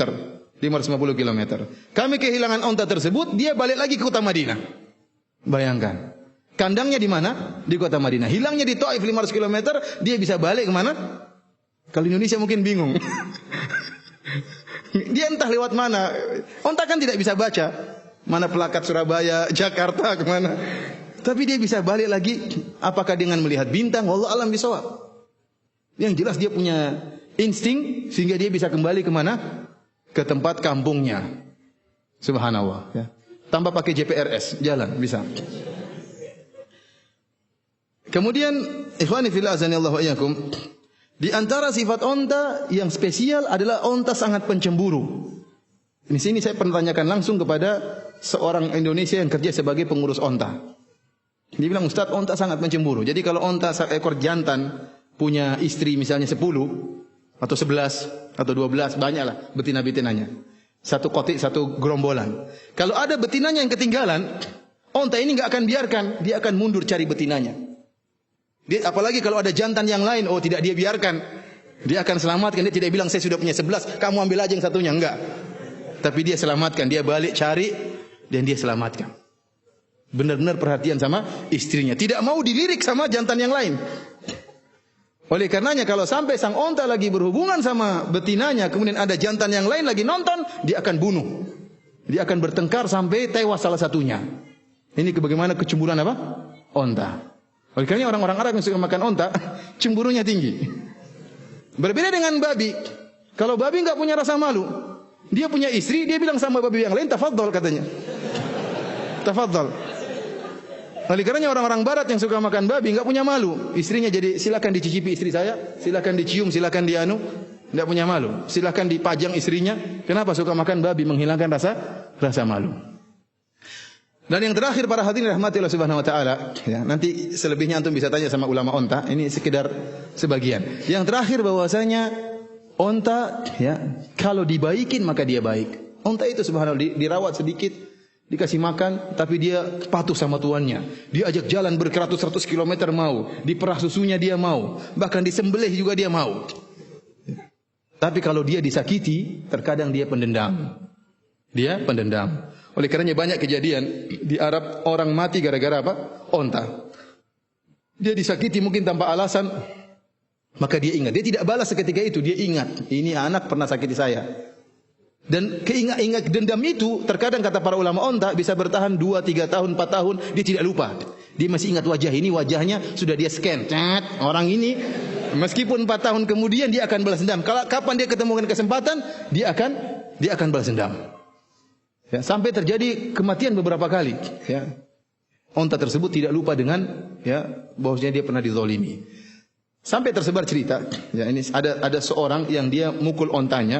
[SPEAKER 1] 550 km. Kami kehilangan onta tersebut, dia balik lagi ke kota Madinah. Bayangkan. Kandangnya di mana? Di kota Madinah. Hilangnya di Taif 500 km, dia bisa balik ke mana? Kalau Indonesia mungkin bingung. Dia entah lewat mana. Onta kan tidak bisa baca. Mana pelakat Surabaya, Jakarta, kemana. Tapi dia bisa balik lagi. Apakah dengan melihat bintang? Wallahu alam bisawab. Yang jelas dia punya insting. Sehingga dia bisa kembali kemana? Ke tempat kampungnya. Subhanallah. Ya. Tanpa pakai GPRS. Jalan, bisa. Kemudian, ikhwani fillah azanillahu wa iyyakum. Di antara sifat onta yang spesial adalah onta sangat pencemburu. Di sini saya pernah tanyakan langsung kepada seorang Indonesia yang kerja sebagai pengurus onta. Dia bilang, Ustaz, onta sangat pencemburu. Jadi kalau onta ekor jantan punya istri misalnya 10 atau 11 atau 12, banyaklah betina-betinanya. Satu kotik, satu gerombolan. Kalau ada betinanya yang ketinggalan, onta ini enggak akan biarkan, dia akan mundur cari betinanya. Dia, apalagi kalau ada jantan yang lain, oh tidak dia biarkan. Dia akan selamatkan, dia tidak bilang saya sudah punya 11, kamu ambil aja yang satunya, enggak. Tapi dia selamatkan, dia balik cari dan dia selamatkan. Benar-benar perhatian sama istrinya, tidak mau dilirik sama jantan yang lain. Oleh karenanya kalau sampai sang onta lagi berhubungan sama betinanya, kemudian ada jantan yang lain lagi nonton, dia akan bunuh. Dia akan bertengkar sampai tewas salah satunya. Ini bagaimana kecemburuan apa? Onta. Oleh karena orang-orang Arab yang suka makan onta, cemburunya tinggi. Berbeda dengan babi. Kalau babi enggak punya rasa malu, dia punya istri, dia bilang sama babi yang lain, tafadhol katanya. Tafadhol. Oleh karena orang-orang barat yang suka makan babi enggak punya malu. Istrinya jadi silakan dicicipi istri saya, silakan dicium, silakan dianu, enggak punya malu. Silakan dipajang istrinya. Kenapa suka makan babi? Menghilangkan rasa malu. Dan yang terakhir para hadirin rahmati Allah Subhanahu wa taala, ya, nanti selebihnya antum bisa tanya sama ulama onta, ini sekedar sebagian. Yang terakhir bahwasanya onta ya, kalau dibaikin maka dia baik. Onta itu subhanallah dirawat sedikit, dikasih makan, tapi dia patuh sama tuannya. Diajak jalan beratus-ratus kilometer mau, diperah susunya dia mau, bahkan disembelih juga dia mau. Tapi kalau dia disakiti, terkadang dia pendendam. Dia pendendam. Oleh karenanya banyak kejadian di Arab orang mati gara-gara apa? Onta. Dia disakiti mungkin tanpa alasan, maka dia ingat. Dia tidak balas seketika itu, dia ingat. Ini anak pernah sakiti saya. Dan keingat dendam itu terkadang kata para ulama onta bisa bertahan 2, 3 tahun, 4 tahun, dia tidak lupa. Dia masih ingat wajah ini, wajahnya sudah dia scan. Orang ini meskipun 4 tahun kemudian dia akan balas dendam. Kalau kapan dia ketemukan kesempatan, dia akan balas dendam. Ya, sampai terjadi kematian beberapa kali. Ya. Onta tersebut tidak lupa dengan ya bahwasanya dia pernah dizalimi. Sampai tersebar cerita. Ya, ini ada seorang yang dia mukul ontanya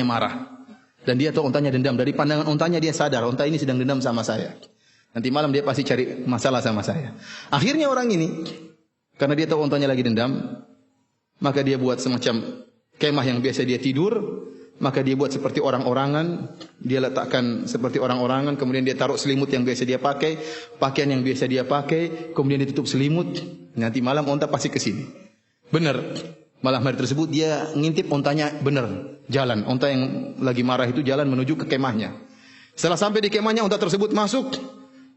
[SPEAKER 1] marah. Dan dia tahu ontanya dendam. Dari pandangan ontanya dia sadar onta ini sedang dendam sama saya. Nanti malam dia pasti cari masalah sama saya. Akhirnya orang ini karena dia tahu ontanya lagi dendam, maka dia buat semacam kemah yang biasa dia tidur. Maka dia buat seperti orang-orangan, dia letakkan seperti orang-orangan, kemudian dia taruh selimut yang biasa dia pakai, pakaian yang biasa dia pakai, kemudian ditutup selimut. Nanti malam onta pasti ke sini. Benar. Malam hari tersebut dia ngintip ontanya benar, jalan. Onta yang lagi marah itu jalan menuju ke kemahnya. Setelah sampai di kemahnya, onta tersebut masuk.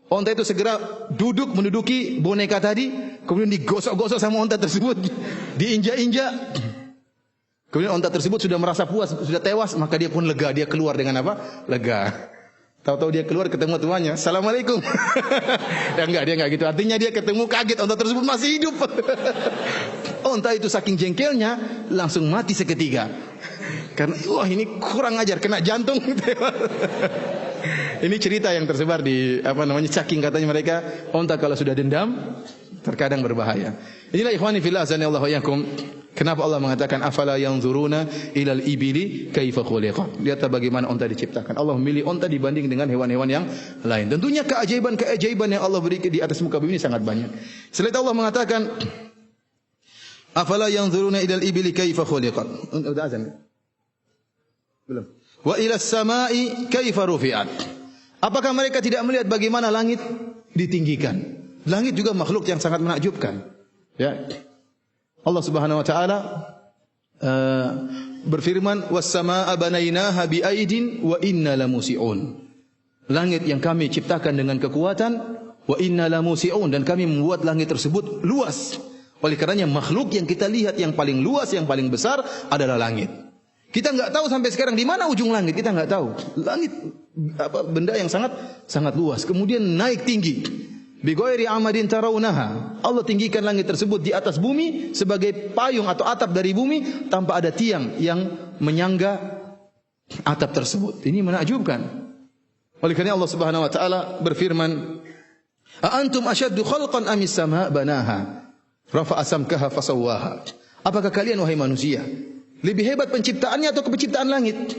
[SPEAKER 1] Onta itu segera duduk menduduki boneka tadi, kemudian digosok-gosok sama onta tersebut, diinjak-injak. Kemudian onta tersebut sudah merasa puas, sudah tewas, maka dia pun lega. Dia keluar dengan apa? Lega. Tahu-tahu dia keluar ketemu tuannya, Assalamualaikum. Ya enggak, dia enggak gitu. Artinya dia ketemu kaget, onta tersebut masih hidup. Onta itu saking jengkelnya langsung mati seketika. Karena wah ini kurang ajar, kena jantung. Ini cerita yang tersebar di saking katanya mereka onta kalau sudah dendam terkadang berbahaya. Inilah ikhwani fillah azanillahu wa iyyakum. Kenapa Allah mengatakan afala yanzuruna ilal ibili kaifa khuliqat? Lihat bagaimana onta diciptakan. Allah memilih onta dibanding dengan hewan-hewan yang lain. Tentunya keajaiban yang Allah berikan di atas muka bumi ini sangat banyak. Selain Allah mengatakan afala yanzuruna ilal ibili kaifa khuliqat. Udah azan? Belum. Wa ilas samai kaifa rufi'at. Apakah mereka tidak melihat bagaimana langit ditinggikan. Langit juga makhluk yang sangat menakjubkan. Ya. Allah Subhanahu wa taala berfirman, "Was-samaa'a banainaha bi'aidin wa inna lamusi'un." Langit yang kami ciptakan dengan kekuatan, wa inna lamusi'un, dan kami membuat langit tersebut luas. Oleh karenanya makhluk yang kita lihat yang paling luas, yang paling besar adalah langit. Kita enggak tahu sampai sekarang di mana ujung langit, kita enggak tahu. Langit benda yang sangat luas, kemudian naik tinggi. Bi ghairi amadin tarawunaha. Allah tinggikan langit tersebut di atas bumi sebagai payung atau atap dari bumi tanpa ada tiang yang menyangga atap tersebut. Ini menakjubkan. Oleh karena Allah Subhanahu wa taala berfirman, "A antum ashaddu khalqan amis samaa banaha rafa'a samkaha fasawwaha." Apakah kalian wahai manusia lebih hebat penciptaannya atau penciptaan langit?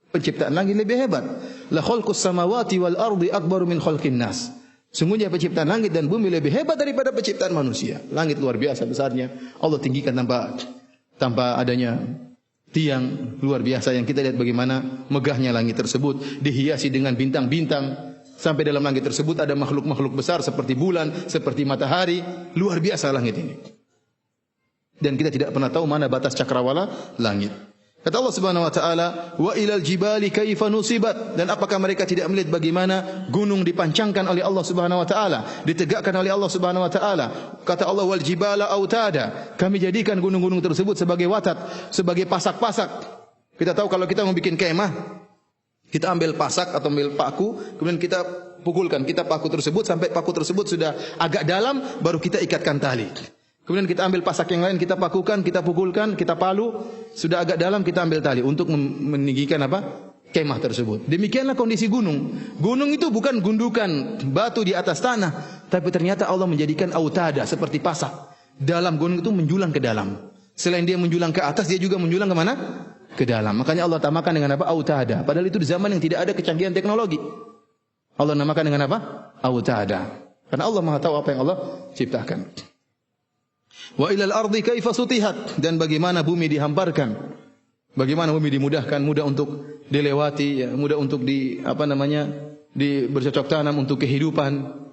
[SPEAKER 1] Penciptaan langit lebih hebat. La khalqus samawati wal ardi akbaru min khalqin nas. Sungguhnya penciptaan langit dan bumi lebih hebat daripada penciptaan manusia. Langit luar biasa besarnya. Allah tinggikan tanpa adanya tiang, luar biasa yang kita lihat bagaimana megahnya langit tersebut, dihiasi dengan bintang-bintang. Sampai dalam langit tersebut ada makhluk-makhluk besar seperti bulan, seperti matahari. Luar biasa langit ini. Dan kita tidak pernah tahu mana batas cakrawala langit. Kata Allah Subhanahu wa taala, "Wa ilal jibali kaifa nusibat." Dan apakah mereka tidak melihat bagaimana gunung dipancangkan oleh Allah Subhanahu wa taala, ditegakkan oleh Allah Subhanahu wa taala? Kata Allah, "Wal jibala autada." Kami jadikan gunung-gunung tersebut sebagai watat, sebagai pasak-pasak. Kita tahu kalau kita mau bikin kemah, kita ambil pasak atau ambil paku, kemudian kita pukulkan, kita paku tersebut sampai paku tersebut sudah agak dalam, baru kita ikatkan tali. Kemudian kita ambil pasak yang lain, kita pakukan, kita pukulkan, kita palu, sudah agak dalam kita ambil tali untuk meninggikan kemah tersebut. Demikianlah kondisi gunung. Gunung itu bukan gundukan batu di atas tanah, tapi ternyata Allah menjadikan autada seperti pasak. Dalam gunung itu menjulang ke dalam. Selain dia menjulang ke atas, dia juga menjulang ke mana? Ke dalam. Makanya Allah tamakan dengan autada. Padahal itu di zaman yang tidak ada kecanggihan teknologi. Allah namakan dengan autada. Karena Allah Maha tahu apa yang Allah ciptakan. Wa ilal ardi kaifa sutihat, dan bagaimana bumi dihamparkan. Bagaimana bumi dimudahkan, mudah untuk dilewati, ya, mudah untuk bercocok tanam untuk kehidupan,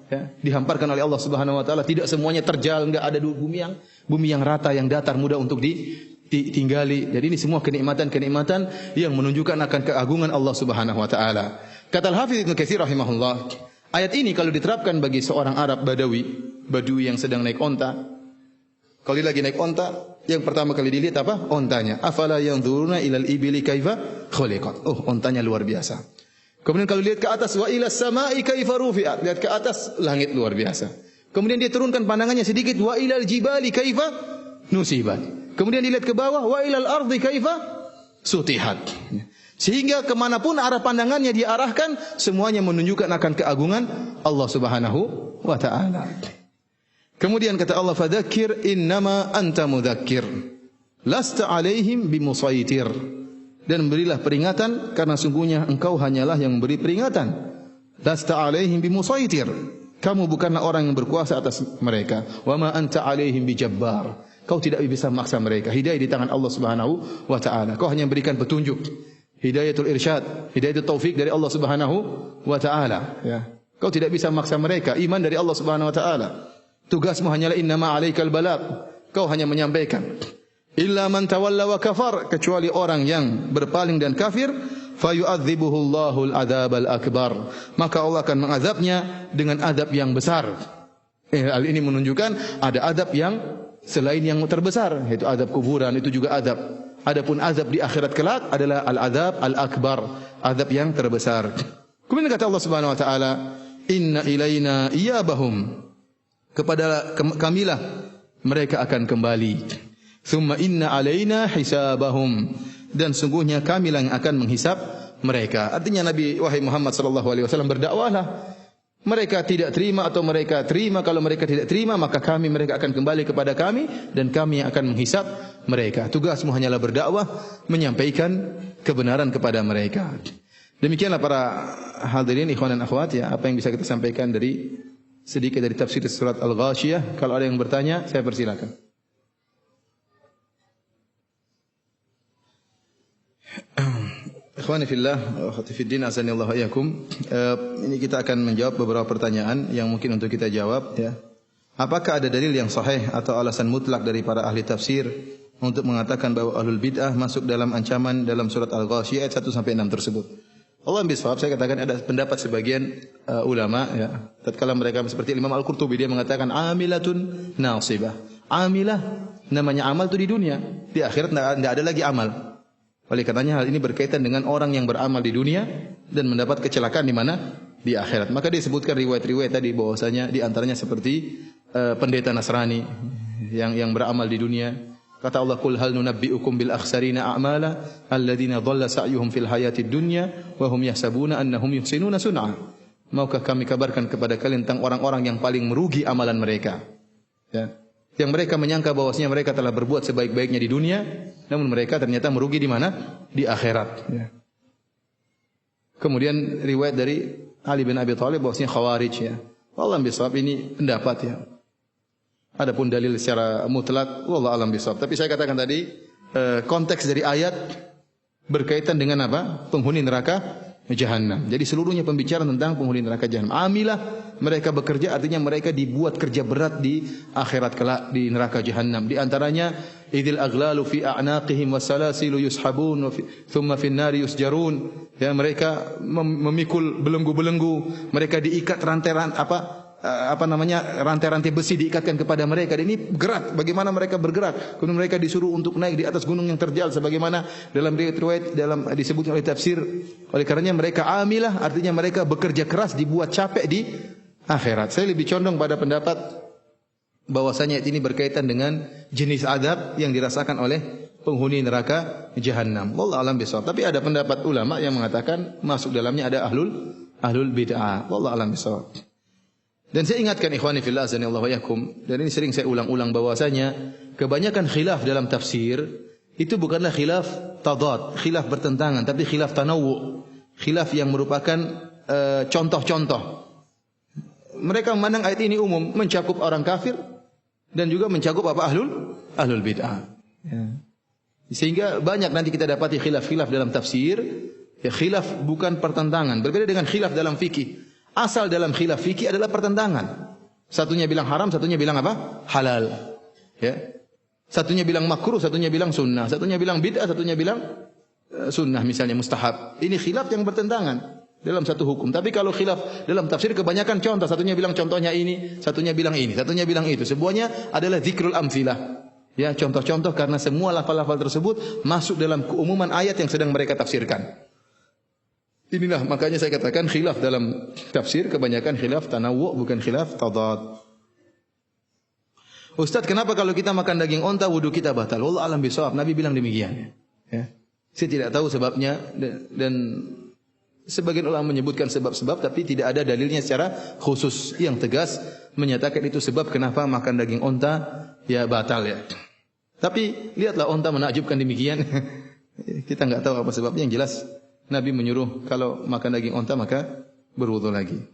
[SPEAKER 1] ya, dihamparkan oleh Allah Subhanahu wa taala. Tidak semuanya terjal, enggak ada bumi yang rata, yang datar, mudah untuk ditinggali. Jadi ini semua kenikmatan-kenikmatan yang menunjukkan akan keagungan Allah Subhanahu wa taala. Kata Al-Hafidz Ibnu Katsir rahimahullah, ayat ini kalau diterapkan bagi seorang Arab Badui yang sedang naik onta, kalau dia lagi naik onta, yang pertama kali dilihat apa? Ontanya. Afala yanzuruna ilal ibili kaifa khuliqat. Oh, ontanya luar biasa. Kemudian kalau lihat ke atas, wa ilas samai kaifa rufi'at. Lihat ke atas, langit luar biasa. Kemudian dia turunkan pandangannya sedikit, wa ilal jibali kaifa nusibat. Kemudian dilihat ke bawah, wa ilal ardi kaifa sutihat. Sehingga kemanapun arah pandangannya dia arahkan, semuanya menunjukkan akan keagungan Allah Subhanahu wa ta'ala. Kemudian kata Allah, "Fadzakir innama anta mudzakir, lasta 'alaihim bimusaitir." Dan berilah peringatan karena sungguhnya engkau hanyalah yang memberi peringatan. Lasta 'alaihim bimusaitir. Kamu bukanlah orang yang berkuasa atas mereka. Wa ma anta 'alaihim bijabbar. Kau tidak bisa memaksa mereka. Hidayah di tangan Allah Subhanahu wa taala. Kau hanya memberikan petunjuk. Hidayatul irsyad, hidayatul taufik dari Allah Subhanahu wa taala, ya. Kau tidak bisa memaksa mereka. Iman dari Allah Subhanahu wa taala. Tugasmu hanyalah innama 'alaikal balagh. Kau hanya menyampaikan. Illa man tawalla wa kafar, kecuali orang yang berpaling dan kafir, fayu'adzibuhu Allahul adzabal akbar. Maka Allah akan mengazabnya dengan azab yang besar. Hal ini menunjukkan ada azab yang selain yang terbesar, yaitu azab kuburan, itu juga azab. Adapun azab di akhirat kelak adalah al-adzab al-akbar, azab yang terbesar. Kemudian kata Allah Subhanahu wa taala, "Inna ilaina iyabahum." Kepada kamilah mereka akan kembali. Tsumma inna alaina hisabahum, dan sungguhnya kamilah yang akan menghisab mereka. Artinya Nabi wahai Muhammad sallallahu alaihi wasallam berdakwahlah. Mereka tidak terima atau mereka terima. Kalau mereka tidak terima, maka mereka akan kembali kepada kami dan kami yang akan menghisab mereka. Tugasmu hanyalah berdakwah, menyampaikan kebenaran kepada mereka. Demikianlah para hadirin ikhwan dan akhwat, ya, apa yang bisa kita sampaikan dari sedikit dari tafsir surat Al-Ghasyiyah. Kalau ada yang bertanya, saya persilakan. Ikhwani fillah, akhwati fiddin, azanillahu iyyakum. Ini kita akan menjawab beberapa pertanyaan yang mungkin untuk kita jawab ya. Apakah ada dalil yang sahih atau alasan mutlak dari para ahli tafsir untuk mengatakan bahwa ahlul bid'ah masuk dalam ancaman dalam surat Al-Ghasyiyah ayat 1 sampai 6 tersebut? Allah bisawab, saya katakan ada pendapat sebagian ulama ya. Tatkala mereka seperti Imam Al-Qurtubi, dia mengatakan amilatun nasibah. Amilah namanya amal itu di dunia, di akhirat enggak ada lagi amal. Oleh karenanya hal ini berkaitan dengan orang yang beramal di dunia dan mendapat kecelakaan di mana? Di akhirat. Maka disebutkan riwayat-riwayat tadi bahwasanya di antaranya seperti pendeta Nasrani yang beramal di dunia. Kata Allah, "Qul hal nunabbi'ukum bil akhsarina a'mala alladziina dhalla sa'yuhum fil hayatid dunya wa hum yahsabuna annahum yuhsinuna sun'a." Maukah kami kabarkan kepada kalian tentang orang-orang yang paling merugi amalan mereka? Ya. Yang mereka menyangka bahwasanya mereka telah berbuat sebaik-baiknya di dunia, namun mereka ternyata merugi di mana? Di akhirat. Ya. Kemudian riwayat dari Ali bin Abi Thalib bahwasanya Khawarij ya. Wallahu bisawab, ini pendapat ya. Adapun dalil secara mutlak, wallahu alam bisawab. Tapi saya katakan tadi konteks dari ayat berkaitan dengan apa? Penghuni neraka Jahannam. Jadi seluruhnya pembicaraan tentang penghuni neraka Jahannam. Amilah, mereka bekerja, artinya mereka dibuat kerja berat di akhirat kelak di neraka Jahannam. Di antaranya idil aghlalu fi a'naqihim wasalasilu yushabun thumma fin nari yusjarun. Ya, mereka memikul belenggu-belenggu, mereka diikat rantai-rantai besi diikatkan kepada mereka. Dan ini gerak, bagaimana mereka bergerak. Kemudian mereka disuruh untuk naik di atas gunung yang terjal sebagaimana dalam riwayat disebutkan oleh tafsir. Oleh karenanya mereka amilah, artinya mereka bekerja keras, dibuat capek di akhirat. Saya lebih condong pada pendapat bahwasanya ini berkaitan dengan jenis adab yang dirasakan oleh penghuni neraka Jahannam. Wallahu alam bisawab. Tapi ada pendapat ulama yang mengatakan masuk dalamnya ada ahlul bid'ah. Wallahu alam bisawab. Dan saya ingatkan ikhwani fillah azanillahu wa iyyakum, dan ini sering saya ulang-ulang bahwasanya kebanyakan khilaf dalam tafsir itu bukanlah khilaf tadad, khilaf bertentangan, tapi khilaf tanawwu, khilaf yang merupakan contoh-contoh. Mereka memandang ayat ini umum, mencakup orang kafir dan juga mencakup apa? Ahlul bid'ah. Ya. Sehingga banyak nanti kita dapati khilaf-khilaf dalam tafsir, ya khilaf bukan pertentangan, berbeda dengan khilaf dalam fikih. Asal dalam khilaf fikih adalah pertentangan. Satunya bilang haram, satunya bilang apa? Halal. Ya. Satunya bilang makruh, satunya bilang sunnah, satunya bilang bid'ah, satunya bilang sunnah misalnya mustahab. Ini khilaf yang bertentangan dalam satu hukum. Tapi kalau khilaf dalam tafsir kebanyakan contoh, satunya bilang contohnya ini, satunya bilang ini, satunya bilang itu. Semuanya adalah zikrul amtsilah. Ya, contoh-contoh karena semua lafal-lafal tersebut masuk dalam keumuman ayat yang sedang mereka tafsirkan. Inilah makanya saya katakan khilaf dalam tafsir kebanyakan khilaf tanawwu, bukan khilaf tadad. Ustaz, kenapa kalau kita makan daging onta wudu kita batal? Wallahu alam bisawab. Nabi bilang demikian. Ya. Saya tidak tahu sebabnya dan sebagian ulama menyebutkan sebab-sebab tapi tidak ada dalilnya secara khusus yang tegas menyatakan itu sebab kenapa makan daging onta ya batal ya. Tapi lihatlah onta menakjubkan demikian. Kita enggak tahu apa sebabnya, yang jelas Nabi menyuruh kalau makan daging onta maka berwudu lagi.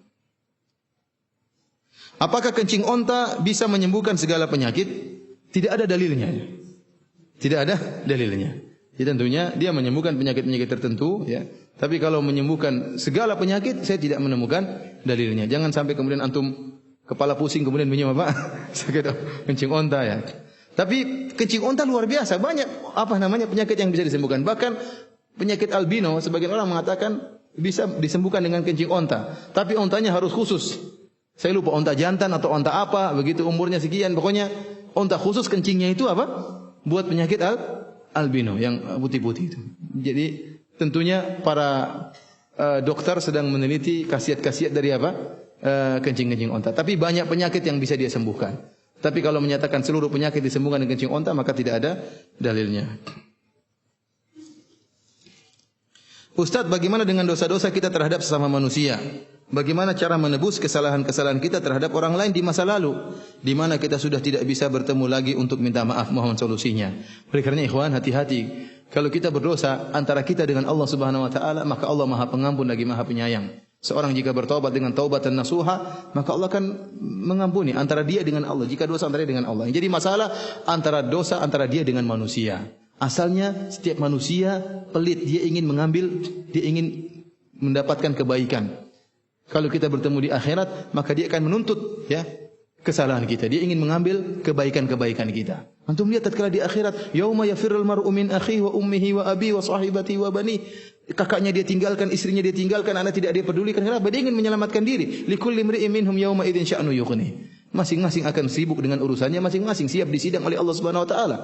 [SPEAKER 1] Apakah kencing onta bisa menyembuhkan segala penyakit? Tidak ada dalilnya. Tidak ada dalilnya. Ya, tentunya dia menyembuhkan penyakit-penyakit tertentu, ya. Tapi kalau menyembuhkan segala penyakit, saya tidak menemukan dalilnya. Jangan sampai kemudian antum kepala pusing kemudian minum apa? Sakit kencing onta ya. Tapi kencing onta luar biasa, banyak penyakit yang bisa disembuhkan. Bahkan penyakit albino, sebagian orang mengatakan bisa disembuhkan dengan kencing onta. Tapi ontanya harus khusus. Saya lupa onta jantan atau onta apa, begitu umurnya sekian. Pokoknya onta khusus kencingnya itu apa? Buat penyakit albino yang putih-putih itu. Jadi tentunya para dokter sedang meneliti khasiat-khasiat dari apa? Kencing-kencing onta. Tapi banyak penyakit yang bisa dia sembuhkan. Tapi kalau menyatakan seluruh penyakit disembuhkan dengan kencing onta, maka tidak ada dalilnya. Ustaz, bagaimana dengan dosa-dosa kita terhadap sesama manusia? Bagaimana cara menebus kesalahan-kesalahan kita terhadap orang lain di masa lalu, di mana kita sudah tidak bisa bertemu lagi untuk minta maaf? Mohon solusinya. Oleh karena ikhwan, hati-hati. Kalau kita berdosa antara kita dengan Allah Subhanahu wa taala, maka Allah Maha Pengampun lagi Maha Penyayang. Seorang jika bertaubat dengan taubatan nasuha, maka Allah akan mengampuni antara dia dengan Allah. Jika dosa antara dia dengan Allah. Jadi masalah antara dosa antara dia dengan manusia. Asalnya setiap manusia pelit, dia ingin mendapatkan kebaikan. Kalau kita bertemu di akhirat, maka dia akan menuntut ya kesalahan kita. Dia ingin mengambil kebaikan-kebaikan kita. Antum lihat tatkala di akhirat, yauma yafirrul mar'u min akhihi wa ummihi wa abi wa sahibati wa bani. Kakaknya dia tinggalkan, istrinya dia tinggalkan, anak tidak dia pedulikan. Kenapa? Dia ingin menyelamatkan diri. Likulli imri'in minhum yauma idzin sya'nu yughni. Masing-masing akan sibuk dengan urusannya, masing-masing siap disidang oleh Allah Subhanahu wa taala.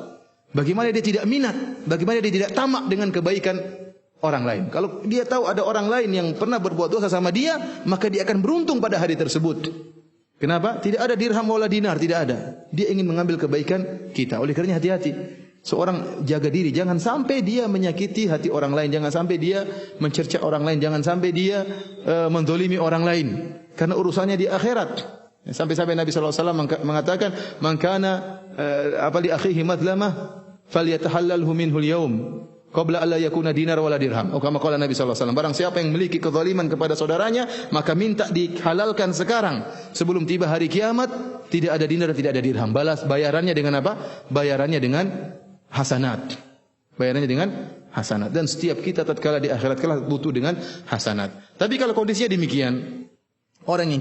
[SPEAKER 1] Bagaimana dia tidak minat, bagaimana dia tidak tamak dengan kebaikan orang lain. Kalau dia tahu ada orang lain yang pernah berbuat dosa sama dia, maka dia akan beruntung pada hari tersebut. Kenapa? Tidak ada dirham wala dinar, tidak ada. Dia ingin mengambil kebaikan kita. Oleh karenanya hati-hati. Seorang jaga diri, jangan sampai dia menyakiti hati orang lain, jangan sampai dia mencerca orang lain, jangan sampai dia menzalimi orang lain. Karena urusannya di akhirat. Sampai-sampai Nabi sallallahu alaihi wasallam mengatakan, "Man kana li akhihi madlamah falyatahallalhu minhu al-yawm qabla alla yakuna dinar wala dirham." Atau kama qala Nabi sallallahu alaihi wasallam, barang siapa yang memiliki kezaliman kepada saudaranya, maka minta dihalalkan sekarang sebelum tiba hari kiamat, tidak ada dinar dan tidak ada dirham. Bayarannya dengan apa? Bayarannya dengan hasanat. Bayarannya dengan hasanat. Dan setiap kita tatkala di akhirat kelak butuh dengan hasanat. Tapi kalau kondisinya demikian, orang yang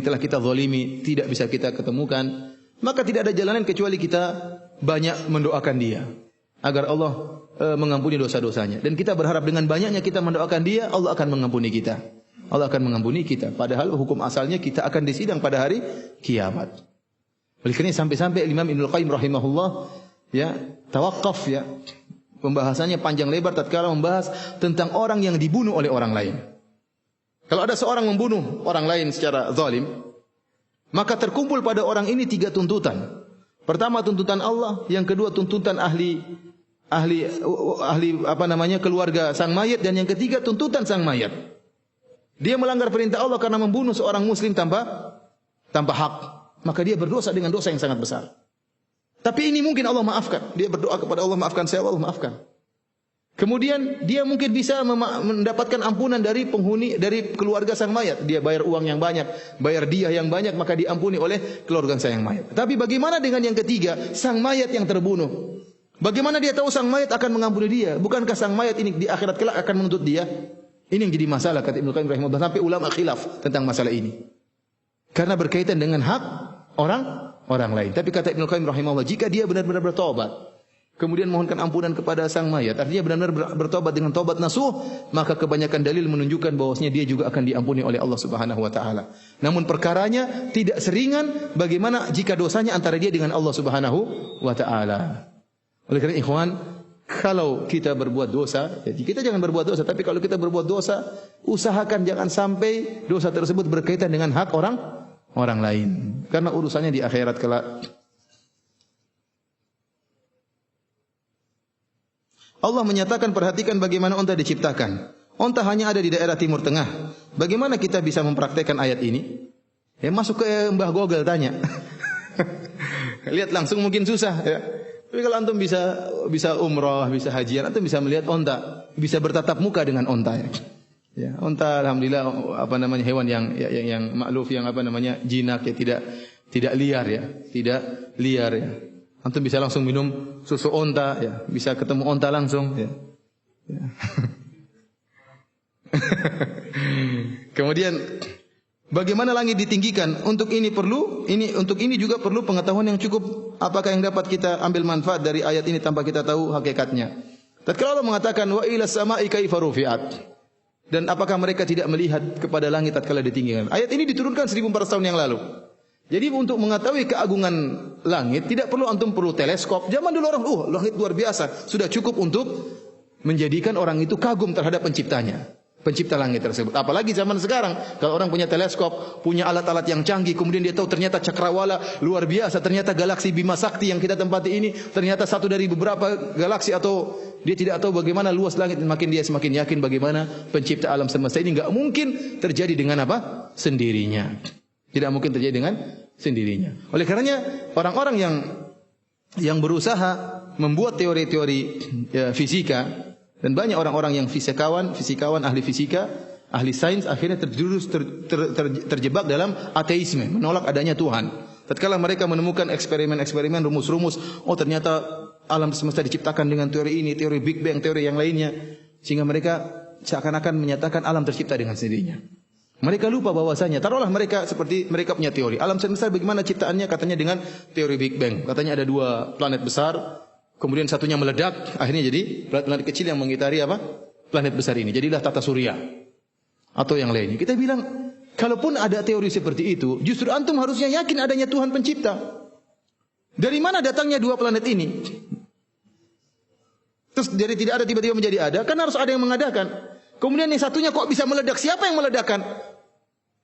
[SPEAKER 1] telah kita zalimi tidak bisa kita ketemukan, maka tidak ada jalanan kecuali kita banyak mendoakan dia agar Allah mengampuni dosa-dosanya. Dan kita berharap dengan banyaknya kita mendoakan dia, Allah akan mengampuni kita. Allah akan mengampuni kita. Padahal hukum asalnya kita akan disidang pada hari kiamat. Oleh karena sampai-sampai Imam Ibnu Qayyim rahimahullah ya tawakaf ya pembahasannya panjang lebar tatkala membahas tentang orang yang dibunuh oleh orang lain. Kalau ada seorang membunuh orang lain secara zalim, maka terkumpul pada orang ini 3 tuntutan. Pertama tuntutan Allah, yang kedua tuntutan ahli keluarga sang mayat, dan yang ketiga tuntutan sang mayat. Dia melanggar perintah Allah karena membunuh seorang muslim tanpa hak, maka dia berdosa dengan dosa yang sangat besar. Tapi ini mungkin Allah maafkan. Dia berdoa kepada Allah, maafkan saya, Allah maafkan. Kemudian dia mungkin bisa mendapatkan ampunan dari penghuni, dari keluarga sang mayat. Dia bayar uang yang banyak, bayar diah yang banyak, maka diampuni oleh keluarga sang mayat. Tapi bagaimana dengan yang ketiga, sang mayat yang terbunuh? Bagaimana dia tahu sang mayat akan mengampuni dia? Bukankah sang mayat ini di akhirat kelak akan menuntut dia? Ini yang jadi masalah kata Ibnu Qayyim rahimahullah, sampai ulama khilaf tentang masalah ini. Karena berkaitan dengan hak orang lain. Tapi kata Ibnu Qayyim rahimahullah, jika dia benar-benar bertobat, kemudian mohonkan ampunan kepada sang mayat, artinya benar-benar bertobat dengan tobat nasuh, maka kebanyakan dalil menunjukkan bahwasanya dia juga akan diampuni oleh Allah Subhanahu wa taala. Namun perkaranya tidak seringan bagaimana jika dosanya antara dia dengan Allah Subhanahu wa taala. Oleh karena ikhwan, kalau kita berbuat dosa, jadi kita jangan berbuat dosa, tapi kalau kita berbuat dosa, usahakan jangan sampai dosa tersebut berkaitan dengan hak orang lain. Karena urusannya di akhirat kelak. Allah menyatakan, perhatikan bagaimana onta diciptakan. Onta hanya ada di daerah Timur Tengah. Bagaimana kita bisa mempraktekkan ayat ini? Ya masuk ke Mbah Google tanya. Lihat langsung mungkin susah ya. Tapi kalau antum bisa umrah, bisa hajian, antum bisa melihat onta, bisa bertatap muka dengan onta ya. Ya, onta alhamdulillah hewan yang makluf, yang jinak ya, tidak liar ya, tidak liar ya. Antum bisa langsung minum susu onta, ya, bisa ketemu onta langsung. Ya. Ya. Kemudian, bagaimana langit ditinggikan? Untuk ini juga perlu pengetahuan yang cukup. Apakah yang dapat kita ambil manfaat dari ayat ini tanpa kita tahu hakikatnya? Tatkala Allah mengatakan wa ila sama'i kaifa rufi'at. Dan apakah mereka tidak melihat kepada langit tatkala ditinggikan? Ayat ini diturunkan 1400 tahun yang lalu. Jadi untuk mengetahui keagungan langit tidak perlu antum perlu teleskop. Zaman dulu orang, langit luar biasa, sudah cukup untuk menjadikan orang itu kagum terhadap penciptanya, pencipta langit tersebut. Apalagi zaman sekarang, kalau orang punya teleskop, punya alat-alat yang canggih, kemudian dia tahu ternyata cakrawala luar biasa, ternyata galaksi Bima Sakti yang kita tempati ini ternyata satu dari beberapa galaksi, atau dia tidak tahu bagaimana luas langit, makin dia semakin yakin bagaimana pencipta alam semesta ini enggak mungkin terjadi dengan apa? Sendirinya. Tidak mungkin terjadi dengan sendirinya. Oleh karenanya orang-orang yang berusaha membuat teori-teori fisika, dan banyak orang-orang yang fisikawan, ahli fisika, ahli sains, akhirnya terjebak dalam ateisme, menolak adanya Tuhan. Tatkala mereka menemukan eksperimen-eksperimen, rumus-rumus, ternyata alam semesta diciptakan dengan teori ini, teori Big Bang, teori yang lainnya, sehingga mereka seakan-akan menyatakan alam tercipta dengan sendirinya. Mereka lupa bahwasanya, taruhlah mereka seperti mereka punya teori. Alam semesta bagaimana ciptaannya? Katanya dengan teori Big Bang. Katanya ada dua planet besar, kemudian satunya meledak, akhirnya jadi planet kecil yang mengitari apa? Planet besar ini. Jadilah tata surya atau yang lainnya. Kita bilang, kalaupun ada teori seperti itu, justru antum harusnya yakin adanya Tuhan pencipta. Dari mana datangnya dua planet ini? Terus dari tidak ada tiba-tiba menjadi ada, kan harus ada yang mengadakan. Kemudian yang satunya kok bisa meledak? Siapa yang meledakkan?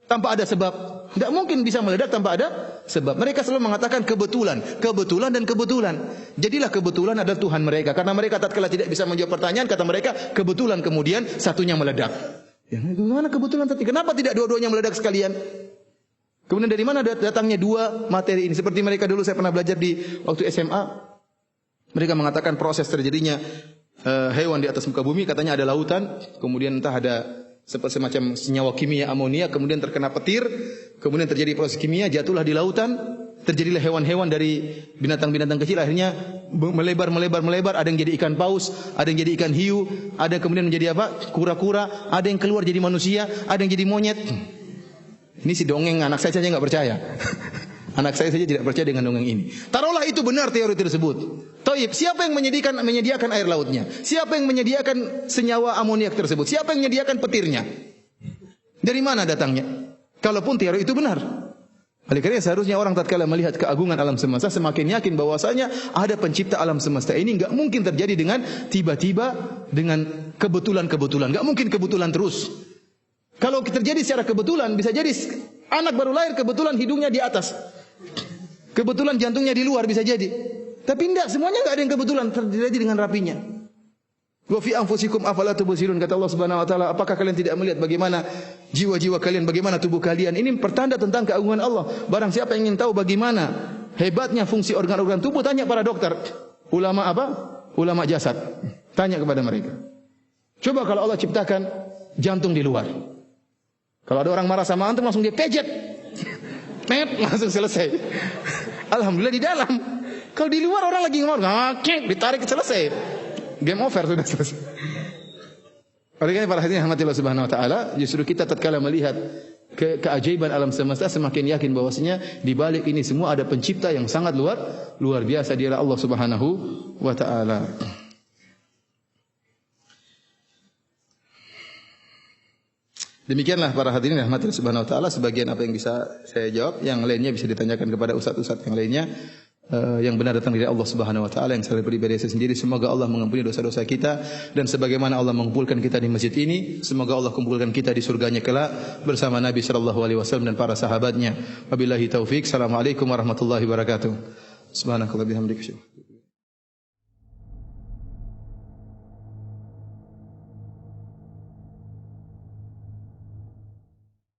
[SPEAKER 1] Tanpa ada sebab. Tidak mungkin bisa meledak tanpa ada sebab. Mereka selalu mengatakan kebetulan, kebetulan dan kebetulan. Jadilah kebetulan adalah Tuhan mereka. Karena mereka tatkala tidak bisa menjawab pertanyaan, kata mereka kebetulan, kemudian satunya meledak. Ya, bagaimana kebetulan tadi? Kenapa tidak dua-duanya meledak sekalian? Kemudian dari mana datangnya dua materi ini? Seperti mereka dulu saya pernah belajar di waktu SMA. Mereka mengatakan proses terjadinya hewan di atas muka bumi, katanya ada lautan, kemudian entah ada semacam senyawa kimia amonia, kemudian terkena petir, kemudian terjadi proses kimia, jatuhlah di lautan, terjadilah hewan-hewan dari binatang-binatang kecil, akhirnya melebar, ada yang jadi ikan paus, ada yang jadi ikan hiu, ada yang kemudian menjadi apa? Kura-kura, ada yang keluar jadi manusia, ada yang jadi monyet. Ini si dongeng, anak saya saja nggak percaya. Anak saya saja tidak percaya dengan dongeng ini. Taruhlah itu benar teori tersebut. Taib, siapa yang menyediakan air lautnya? Siapa yang menyediakan senyawa amoniak tersebut? Siapa yang menyediakan petirnya? Dari mana datangnya? Kalaupun teori itu benar. Oleh karena seharusnya orang tatkala melihat keagungan alam semesta semakin yakin bahwasanya ada pencipta alam semesta ini. Enggak mungkin terjadi dengan tiba-tiba dengan kebetulan-kebetulan. Enggak mungkin kebetulan terus. Kalau terjadi secara kebetulan, bisa jadi anak baru lahir kebetulan hidungnya di atas, kebetulan jantungnya di luar, bisa jadi. Tapi tidak, semuanya enggak ada yang kebetulan terjadi dengan rapinya. Wa fi anfusikum afala tubsirun, kata Allah Subhanahu wa taala, apakah kalian tidak melihat bagaimana jiwa-jiwa kalian, bagaimana tubuh kalian? Ini pertanda tentang keagungan Allah. Barang siapa yang ingin tahu bagaimana hebatnya fungsi organ-organ tubuh, tanya para dokter. Ulama apa? Ulama jasad. Tanya kepada mereka. Coba kalau Allah ciptakan jantung di luar. Kalau ada orang marah sama antum langsung dia pejet. Langsung selesai. Alhamdulillah di dalam. Kalau di luar orang lagi ngomong, ditarik selesai. Game over sudah selesai. Oleh karena para hadirin rahmatillah subhanahu wa taala, justru kita tatkala melihat keajaiban alam semesta semakin yakin bahwasanya di balik ini semua ada pencipta yang sangat luar biasa, dialah Allah Subhanahu wa taala. Demikianlah para hadirin rahmatillah subhanahu wa taala, sebagian apa yang bisa saya jawab, yang lainnya bisa ditanyakan kepada ustaz-ustaz yang lainnya. Yang benar datang dari Allah Subhanahu wa taala, yang salah pribadi saya sendiri. Semoga Allah mengampuni dosa-dosa kita, dan sebagaimana Allah mengumpulkan kita di masjid ini, semoga Allah kumpulkan kita di surganya kelak bersama Nabi sallallahu alaihi wasallam dan para sahabatnya. Wabillahi taufik. Assalamualaikum warahmatullahi wabarakatuh. Subhanakallah bihamdika.